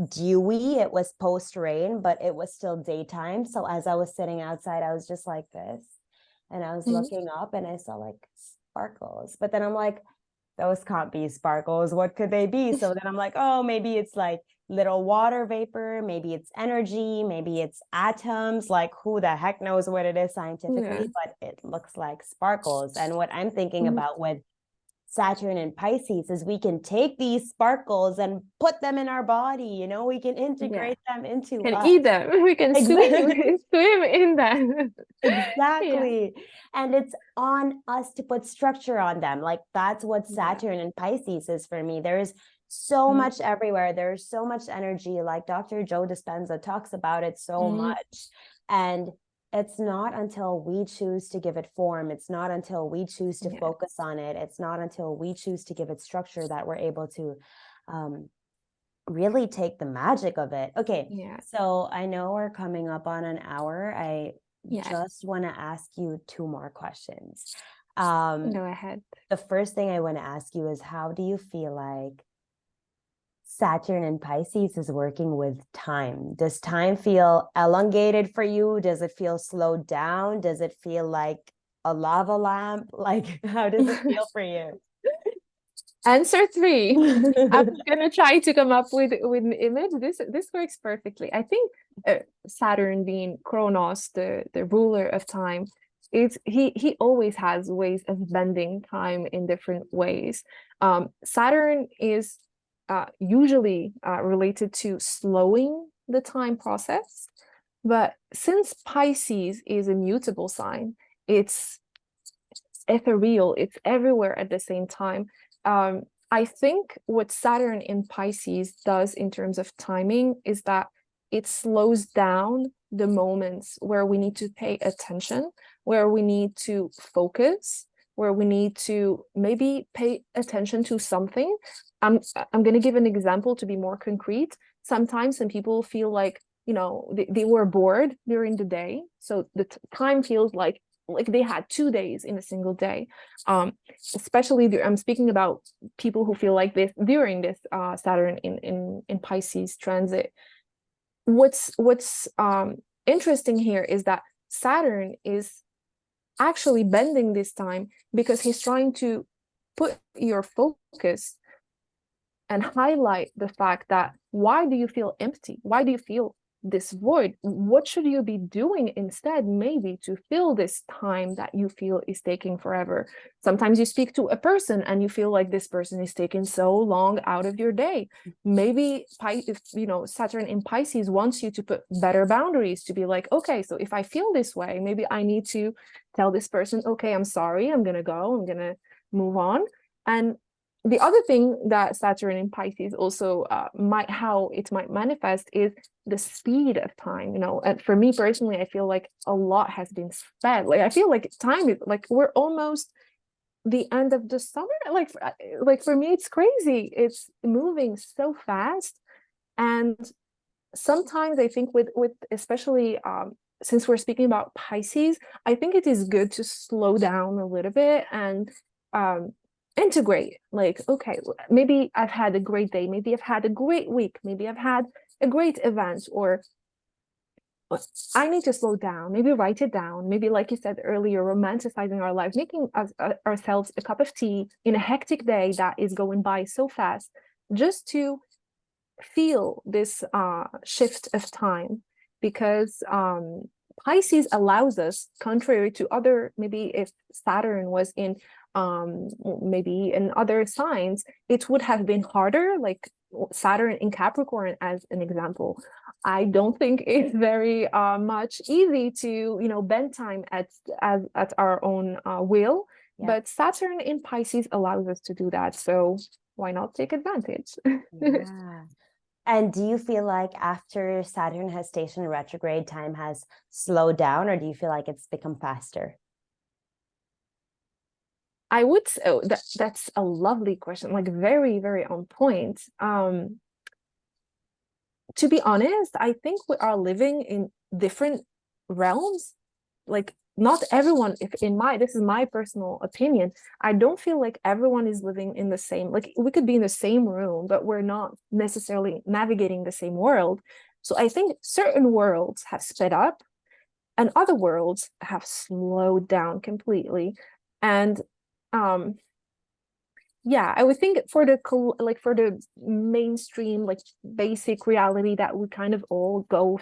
dewy. It was post rain, but it was still daytime. So as I was sitting outside, I was just like this, and I was looking up and I saw like sparkles. But then I'm like, those can't be sparkles. What could they be? So then I'm like, oh, maybe it's like little water vapor, maybe it's energy, maybe it's atoms. Like, who the heck knows what it is scientifically, but it looks like sparkles. And what I'm thinking about with Saturn and Pisces is we can take these sparkles and put them in our body, you know, we can integrate them into Can us. eat them. We can swim in them. Exactly. And it's on us to put structure on them. Like, that's what Saturn and Pisces is for me. There's so much everywhere. There's so much energy. Like Dr. Joe Dispenza talks about it so much. And it's not until we choose to give it form, it's not until we choose to focus on it, it's not until we choose to give it structure that we're able to really take the magic of it. Okay, so I know we're coming up on an hour. I just want to ask you 2 more questions. Go ahead. The first thing I want to ask you is, how do you feel like Saturn and Pisces is working with time? Does time feel elongated for you? Does it feel slowed down? Does it feel like a lava lamp? Like, how does it feel for you? Answer 3. I'm gonna try to come up with an image. This works perfectly. I think Saturn, being Kronos, the ruler of time, he always has ways of bending time in different ways. Saturn is usually related to slowing the time process, but since Pisces is a mutable sign, it's ethereal, it's everywhere at the same time. I think what Saturn in Pisces does in terms of timing is that it slows down the moments where we need to pay attention, where we need to focus, where we need to maybe pay attention to something. I'm going to give an example to be more concrete. Sometimes some people feel like, you know, they were bored during the day, so the time feels like they had 2 days in a single day. Especially I'm speaking about people who feel like this during this Saturn in Pisces transit. What's interesting here is that Saturn is actually bending this time because he's trying to put your focus and highlight the fact that, why do you feel empty? Why do you feel this void? What should you be doing instead, maybe, to fill this time that you feel is taking forever? Sometimes you speak to a person and you feel like this person is taking so long out of your day. Maybe if, you know, Saturn in Pisces wants you to put better boundaries, to be like, okay, so if I feel this way, maybe I need to tell this person, okay, I'm sorry, I'm gonna go, I'm gonna move on. And the other thing that Saturn in Pisces also how it might manifest is the speed of time. You know, and for me personally, I feel like a lot has been spent. Like, I feel like time is like, we're almost the end of the summer. Like for me, it's crazy. It's moving so fast. And sometimes I think with especially since we're speaking about Pisces, I think it is good to slow down a little bit and integrate. Like, okay, maybe I've had a great day, maybe I've had a great week, maybe I've had a great event, or I need to slow down, maybe write it down, maybe, like you said earlier, romanticizing our life, making ourselves a cup of tea in a hectic day that is going by so fast, just to feel this shift of time. Because Pisces allows us, contrary to other, maybe if Saturn was in maybe in other signs, it would have been harder. Like Saturn in Capricorn, as an example, I don't think it's very much easy to, you know, bend time at our own will. But Saturn in Pisces allows us to do that, so why not take advantage? Yeah. And do you feel like after Saturn has stationed retrograde, time has slowed down, or do you feel like it's become faster? I would say, oh, that's a lovely question, like very, very on point. To be honest, I think we are living in different realms. Like not everyone, if in my this is my personal opinion, I don't feel like everyone is living in the same, like we could be in the same room, but we're not necessarily navigating the same world. So I think certain worlds have sped up and other worlds have slowed down completely. And um yeah, I would think for the like for the mainstream, like basic reality that we kind of all go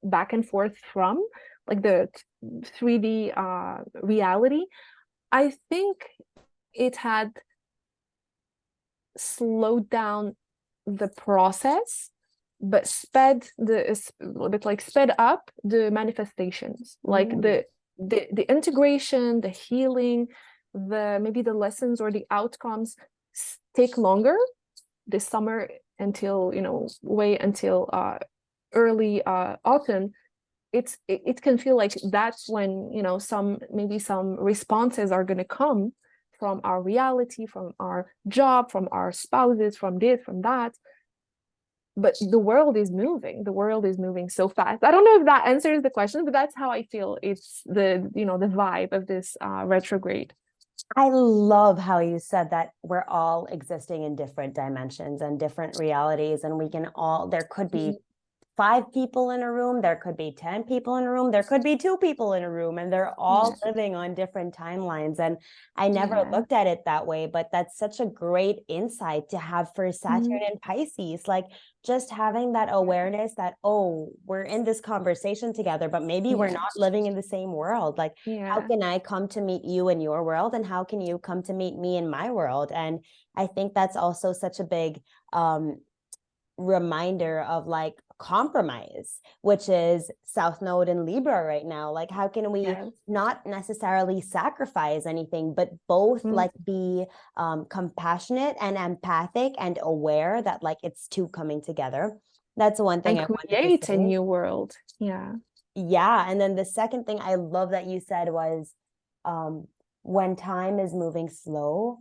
back and forth from, like the 3D reality, I think it had slowed down the process, but sped up the manifestations, like Mm. the integration, the healing, the maybe the lessons or the outcomes take longer this summer until, wait until early autumn. It can feel like that's when, some responses are going to come from our reality, from our job, from our spouses, from this, from that. But the world is moving so fast. I don't know if that answers the question, but that's how I feel. It's the vibe of this retrograde. I love how you said that we're all existing in different dimensions and different realities, and we can all, there could be 5 people in a room, there could be 10 people in a room, there could be 2 people in a room, and they're all Yeah, living on different timelines. And I never yeah. looked at it that way, but that's such a great insight to have for Saturn Mhm. and Pisces. Like just having that awareness that, oh, we're in this conversation together, but maybe we're Yeah, not living in the same world. Like, how yeah, can I come to meet you in your world? And how can you come to meet me in my world? And I think that's also such a big reminder of like compromise, which is South Node in Libra right now. Like, how can we yeah. not necessarily sacrifice anything, but both Mm. like be compassionate and empathic and aware that like it's two coming together? That's one thing And I wanted to create a say. new world. Yeah. Yeah. And then the second thing I love that you said was um, when time is moving slow,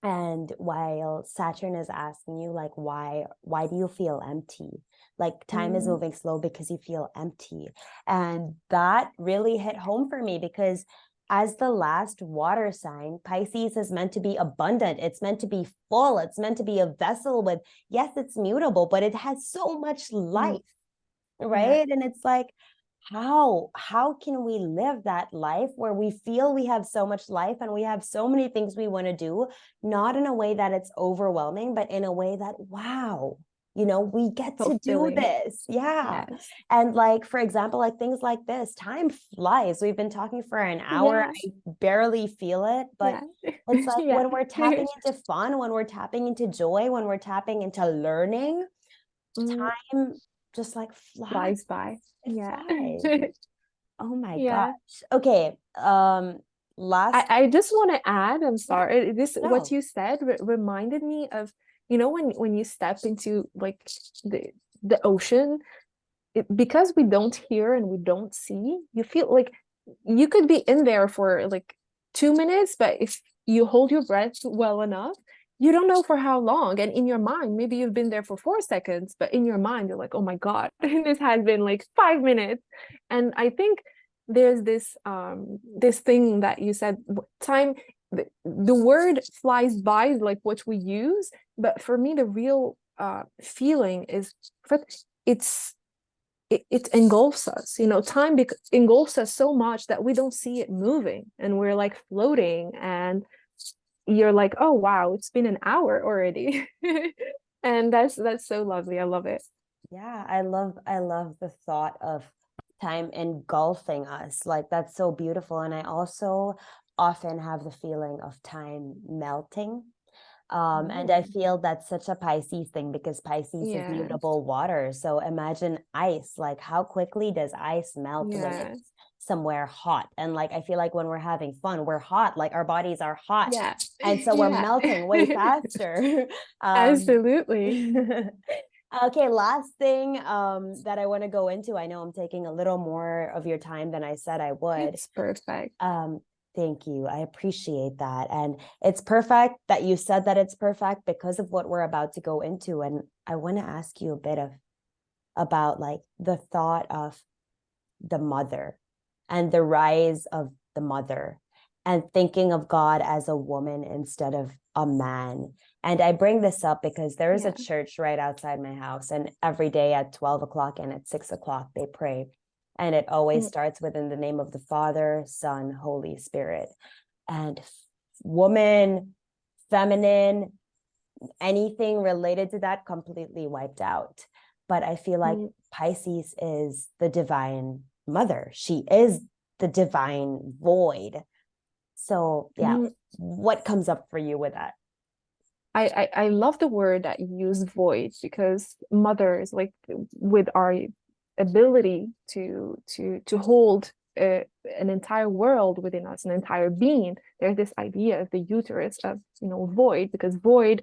and while Saturn is asking you, like, why do you feel empty? Like, time is Mm. moving slow because you feel empty. And that really hit home for me because as the last water sign, Pisces is meant to be abundant. It's meant to be full. It's meant to be a vessel with, yes, it's mutable, but it has so much Mm. life, Yeah. right? And it's like, how can we live that life where we feel we have so much life and we have so many things we want to do, not in a way that it's overwhelming, but in a way that, wow, we get to do Fulfilling. this. Yeah. Yes. And like, for example, like things like this, time flies. We've been talking for an hour. Yes. I barely feel it, but Yeah. it's like Yeah. when we're tapping into fun, when we're tapping into joy, when we're tapping into learning, Mm. time just like flies. Flies by. It Yeah. flies. Oh my gosh. Yeah. Okay. Last I just want to add, I'm yeah, sorry, this what no. you said reminded me of, when you step into like the the ocean, because we don't hear and we don't see, you feel like you could be in there for like 2 minutes, but if you hold your breath well enough, you don't know for how long. And in your mind, maybe you've been there for 4 seconds, but in your mind, you're like, oh my God, this has been like 5 minutes. And I think there's this thing that you said, time, the word flies by, like what we use, but for me, the real feeling is it's it engulfs us. Time engulfs us so much that we don't see it moving and we're like floating, and you're like, oh wow, it's been an hour already. And that's so lovely. I love it. Yeah, I love the thought of time engulfing us. Like that's so beautiful. And I also often have the feeling of time melting. And I Oh, feel that's such a Pisces thing because Pisces is yeah, mutable water. So imagine ice. Like, how quickly does ice melt when yeah, it's somewhere hot? And like, I feel like when we're having fun, we're hot. Like, our bodies are hot. yeah. And so we're Yeah. melting way faster. Um, Absolutely. Okay, last thing that I want to go into. I know I'm taking a little more of your time than I said I would. It's perfect. Thank you. I appreciate that. And it's perfect that you said that it's perfect because of what we're about to go into. And I want to ask you a bit of about like the thought of the mother and the rise of the mother and thinking of God as a woman instead of a man. And I bring this up because there is a church right outside my house, and every day at 12 o'clock and at 6 o'clock they pray. And it always starts within the name of the Father, Son, Holy Spirit. And woman, feminine, anything related to that completely wiped out. But I feel like Pisces is the divine mother. She is the divine void. So yeah, what comes up for you with that? I love the word that you use, void, because mothers, like with our ability to hold an entire world within us, an entire being, there's this idea of the uterus of, void, because void,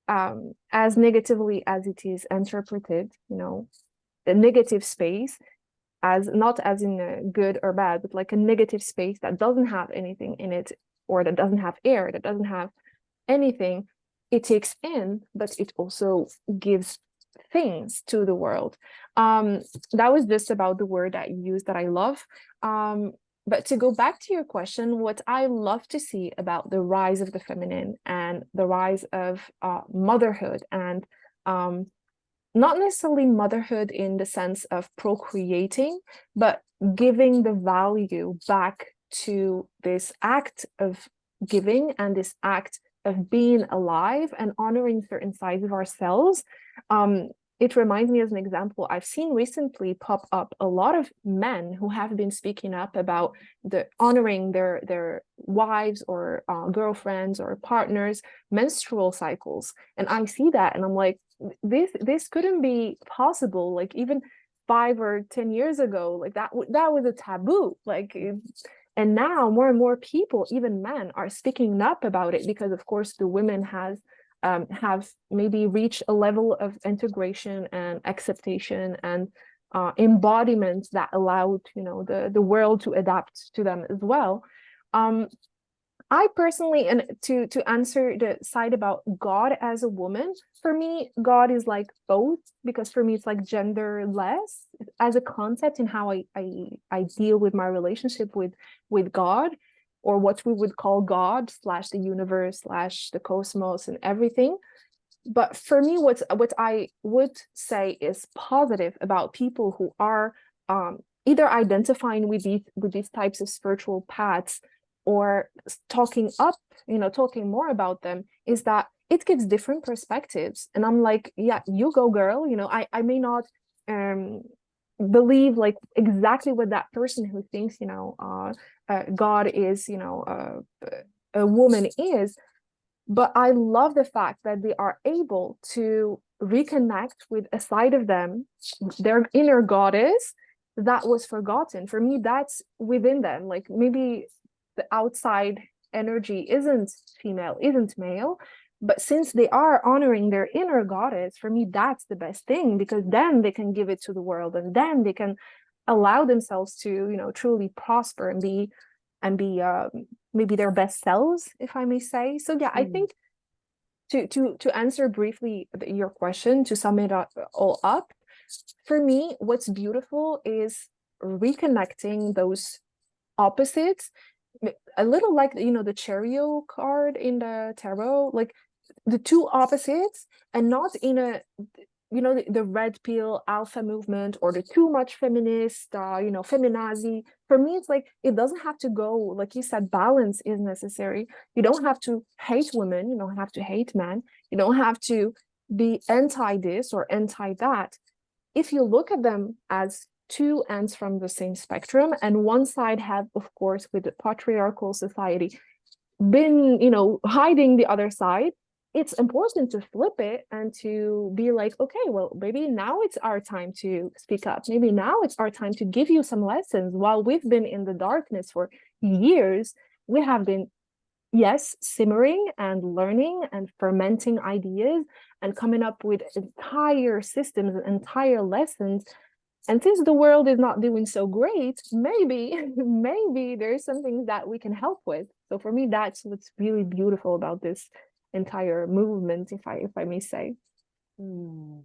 as negatively as it is interpreted, the negative space, as not as in a good or bad, but like a negative space that doesn't have anything in it, or that doesn't have air, that doesn't have anything. It takes in, but it also gives things to the world. That was just about the word that you used that I love. But to go back to your question, what I love to see about the rise of the feminine and the rise of motherhood, and not necessarily motherhood in the sense of procreating, but giving the value back to this act of giving and this act of being alive and honoring certain sides of ourselves. It reminds me, as an example, I've seen recently pop up a lot of men who have been speaking up about the honoring their wives or girlfriends or partners' menstrual cycles. And I see that and I'm like, this couldn't be possible, like even 5 or 10 years ago, like that was a taboo, like. And now more and more people, even men, are speaking up about it, because of course the women have maybe reached a level of integration and acceptation and embodiment that allowed the world to adapt to them as well. I personally, and to answer the side about God as a woman, for me, God is like both, because for me, it's like genderless as a concept in how I deal with my relationship with God, or what we would call God slash the universe slash the cosmos and everything. But for me, what I would say is positive about people who are either identifying with these types of spiritual paths, or talking more about them, is that it gives different perspectives. And I'm like, yeah, you go, girl. I may not believe like exactly what that person who thinks God is a woman is, but I love the fact that they are able to reconnect with a side of them, their inner goddess, that was forgotten. For me, that's within them. Like maybe the outside energy isn't female, isn't male, but since they are honoring their inner goddess, for me, that's the best thing, because then they can give it to the world, and then they can allow themselves to, truly prosper and be maybe their best selves, if I may say. So yeah, I think to answer briefly your question, to sum it all up, for me, what's beautiful is reconnecting those opposites, a little like the chariot card in the tarot, like the two opposites, and not in a the red pill alpha movement, or the too much feminist feminazi. For me, it's like it doesn't have to go, like you said, balance is necessary. You don't have to hate women, you don't have to hate men, you don't have to be anti this or anti that. If you look at them as two ends from the same spectrum, and one side have, of course, with the patriarchal society, been hiding the other side, it's important to flip it and to be like, okay, well, maybe now it's our time to speak up. Maybe now it's our time to give you some lessons. While we've been in the darkness for years, we have been yes, simmering and learning and fermenting ideas and coming up with entire systems, entire lessons. And since the world is not doing so great, maybe, maybe there's something that we can help with. So for me, that's what's really beautiful about this entire movement, if I may say. Hmm.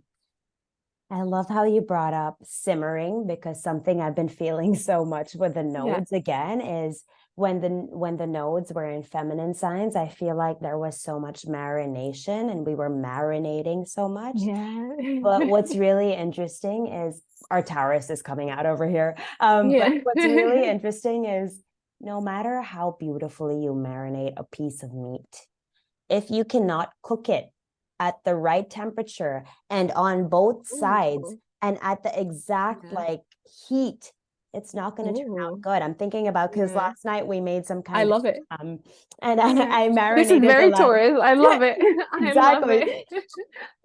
I love how you brought up simmering, because something I've been feeling so much with the Yeah. nodes again is when the nodes were in feminine signs, I feel like there was so much marination and we were marinating so much. Yeah. But what's really interesting is our Taurus is coming out over here. But Yeah. what's really interesting is no matter how beautifully you marinate a piece of meat, if you cannot cook it at the right temperature and on both sides Ooh. and at the exact Yeah. like heat, it's not going to turn out Ooh. good. I'm thinking about, because Yeah. last night we made some I kind love it. of and Yeah. I This is marinated the very lamb. Taurus. I love it. I love Exactly. it.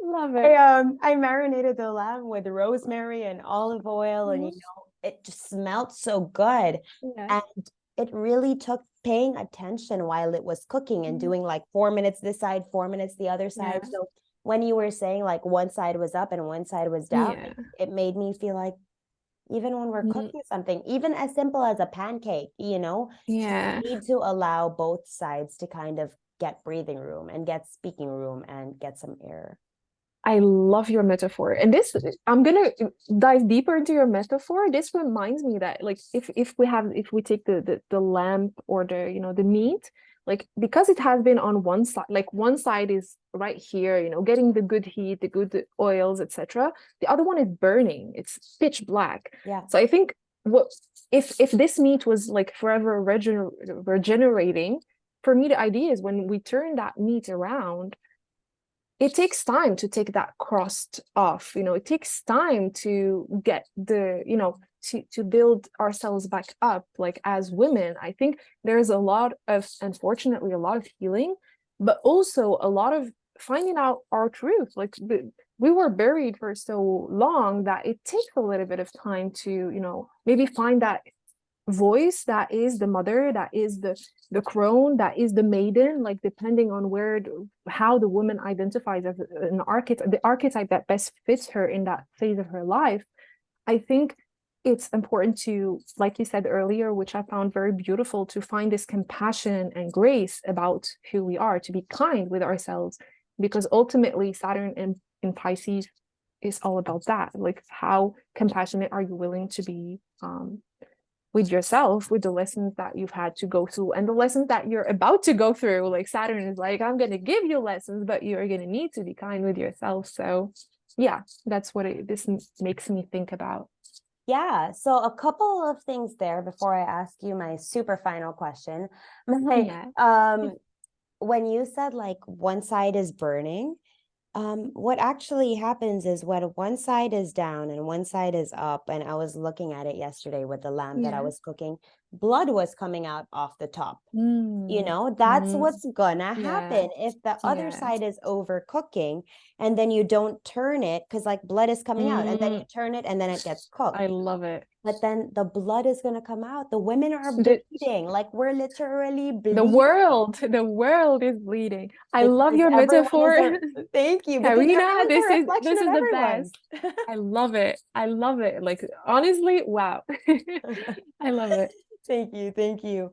Love it. I marinated the lamb with rosemary and olive oil, and Mhm. it just smelled so good. Yeah. And it really took paying attention while it was cooking and Mhm. doing like 4 minutes this side, 4 minutes the other Yeah. side. So when you were saying like one side was up and one side was down, Yeah. it made me feel like even when we're Mhm. cooking something, even as simple as a pancake, you Yeah. need to allow both sides to kind of get breathing room and get speaking room and get some air. I love your metaphor. And this, I'm gonna dive deeper into your metaphor. This reminds me that like if we take the lamp or the meat, like because it has been on one side, like one side is right here, getting the good heat, the good oils, etc. The other one is burning. It's pitch black. Yeah. So I think what if this meat was like forever regenerating, for me the idea is when we turn that meat around, it takes time to take that crust off. It takes time to get to build ourselves back up. Like as women, I think there's a lot of, unfortunately, a lot of healing, but also a lot of finding out our truth. Like we were buried for so long that it takes a little bit of time to maybe find that voice that is the mother, that is the crone, that is the maiden, like depending on how the woman identifies as an archetype, the archetype that best fits her in that phase of her life. I think it's important to, like you said earlier, which I found very beautiful, to find this compassion and grace about who we are, to be kind with ourselves, because ultimately Saturn in Pisces is all about that. Like how compassionate are you willing to be with yourself, with the lessons that you've had to go through and the lessons that you're about to go through. Like Saturn is like, I'm going to give you lessons, but you're going to need to be kind with yourself. So yeah, that's what this makes me think about. Yeah. So a couple of things there before I ask you my super final question. Yeah. When you said like one side is burning, what actually happens is when one side is down and one side is up, and I was looking at it yesterday with the lamb that I Yeah. was cooking, blood was coming out off the top. Mm. That's Mm. what's gonna Yeah. happen if the other Yeah. side is overcooking and then you don't turn it, because like blood is coming out, and then you Mm. turn it and then it gets cooked. I love it. But then the blood is going to come out. The women are The, bleeding. Like we're literally the bleeding world is bleeding. I love because your everyone is metaphor. a, thank you, because Karina, everyone's this a is reflection this of is the everyone. best. I love it. I love it. Like honestly, wow. I love it. Thank you. Thank you.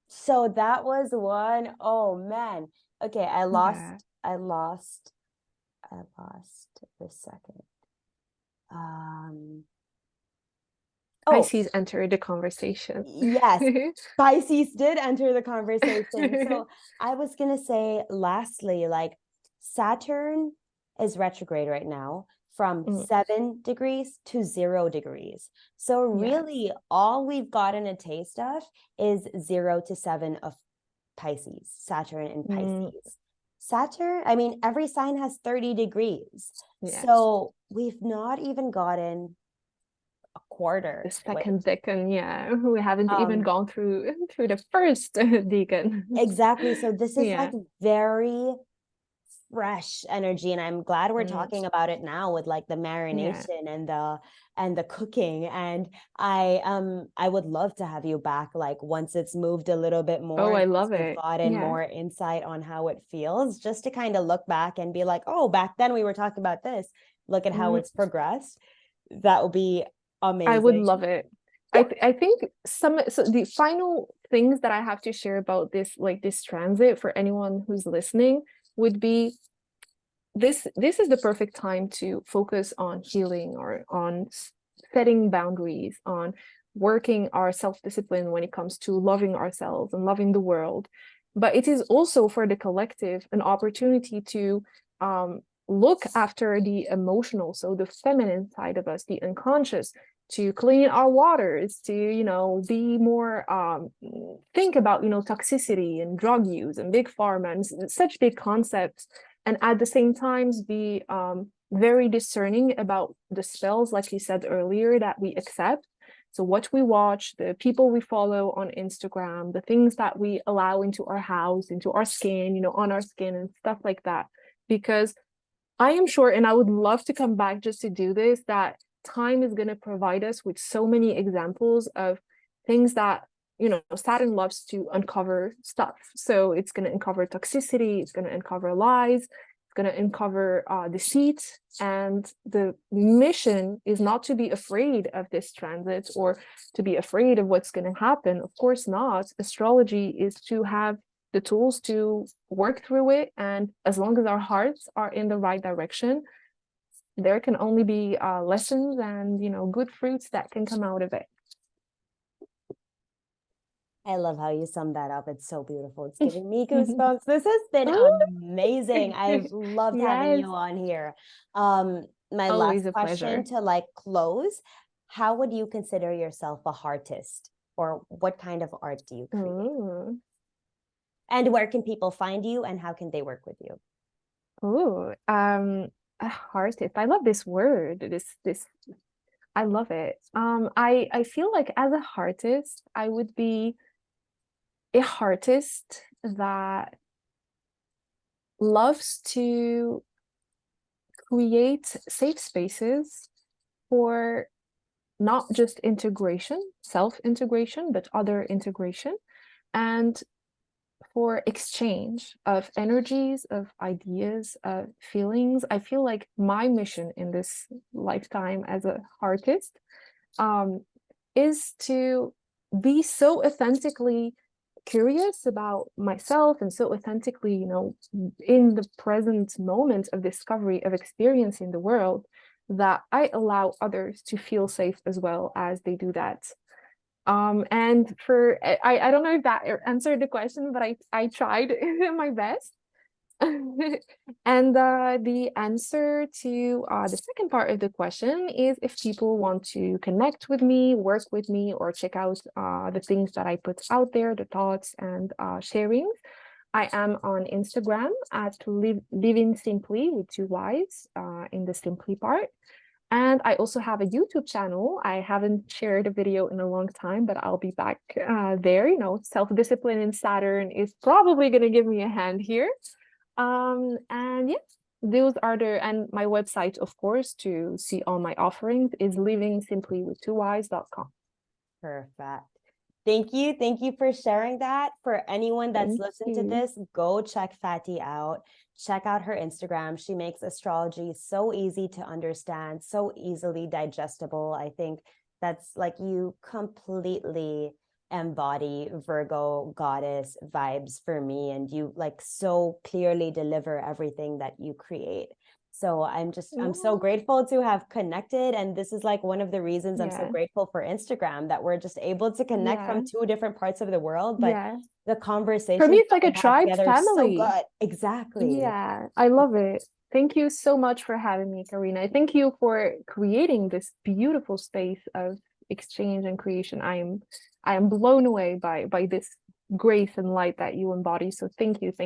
So that was one. Oh man. Okay, Yeah. I lost the second. Um oh, Pisces entered the conversation. yes, Pisces did enter the conversation. So I was going to say, lastly, like Saturn is retrograde right now from Mm, 7 degrees to 0 degrees. So yeah. really, all we've gotten a taste of is 0 to 7 of Pisces, Saturn and Mm, Pisces. Saturn, I mean, every sign has 30 degrees. yeah. So we've not even gotten a The quarter to it. second decan, yeah. We haven't even Um, gone through the first decan. Exactly. So this is like Yeah. fresh energy. And I'm glad we're Mm, talking about it now with like the yeah. marination and the cooking. And I would love to have you back like once it's moved a little bit more Oh, I and once love we've it. gotten Yeah. more insight on how it feels, just to kind of look back and be like, oh, back then we were talking about this. Look at how Mm, it's progressed. That would be I would amazing. love it. Yeah. I think so the final things that I have to share about this, like this transit for anyone who's listening, would be this is the perfect time to focus on healing or on setting boundaries, on working our self-discipline when it comes to loving ourselves and loving the world. But it is also for the collective an opportunity to look after the emotional, so the feminine side of us, the unconscious, to clean our waters, to, you know, be more think about, you know, toxicity and drug use and big pharma and such big concepts, and at the same times be very discerning about the spells, like you said earlier, that we accept. So what we watch, the people we follow on Instagram, the things that we allow into our house, into our skin, you know, on our skin and stuff like that. Because I am sure, and I would love to come back just to do this, that time is going to provide us with so many examples of things that, you know, Saturn loves to uncover stuff. So it's going to uncover toxicity, it's going to uncover lies, it's going to uncover deceit. And the mission is not to be afraid of this transit or to be afraid of what's going to happen. Of course not. Astrology is to have the tools to work through it. And as long as our hearts are in the right direction, there can only be lessons and, you know, good fruits that can come out of it. I love how you summed that up. It's so beautiful. It's giving me goosebumps. This has been Oh, amazing. I've loved having yes, you on here. My last always a question pleasure. to like close, how would you consider yourself a artist, or what kind of art do you create? Oh, And where can people find you and how can they work with you? oh, artist. I love this word. This I love it. I feel like as a artist, I would be a artist that loves to create safe spaces for not just integration, self-integration, but other integration, and for exchange of energies, of ideas, of feelings. I feel like my mission in this lifetime as an artist um, is to be so authentically curious about myself and so authentically, you know, in the present moment of discovery, of experiencing the world, that I allow others to feel safe as well as they do that. And for I don't know if that answered the question, but I tried my best. And the answer to the second part of the question is if people want to connect with me, work with me, or check out the things that I put out there, the thoughts and sharings. I am on Instagram at living simply with two Y's in the simply part. And I also have a YouTube channel. I haven't shared a video in a long time, but I'll be back there. You know, self-discipline in Saturn is probably going to give me a hand here. And yeah, those are and my website, of course, to see all my offerings is livingsimplywith2y's.com. Perfect. Thank you. Thank you for sharing that. For anyone that's Thank listened to you. this, go check Fatii out. Check out her Instagram. She makes astrology so easy to understand, so easily digestible. I think that's like you completely embody Virgo goddess vibes for me, and you like so clearly deliver everything that you create. So I'm so grateful to have connected. And this is like one of the reasons I'm so Yeah, grateful for Instagram, that we're just able to connect yeah, from two different parts of the world. But yeah. the For me, conversations it's that like a we have tribe together are so family. good. Exactly. Yeah, I love it. Thank you so much for having me, Karina. Thank you for creating this beautiful space of exchange and creation. I am blown away by this grace and light that you embody. So thank you. Thank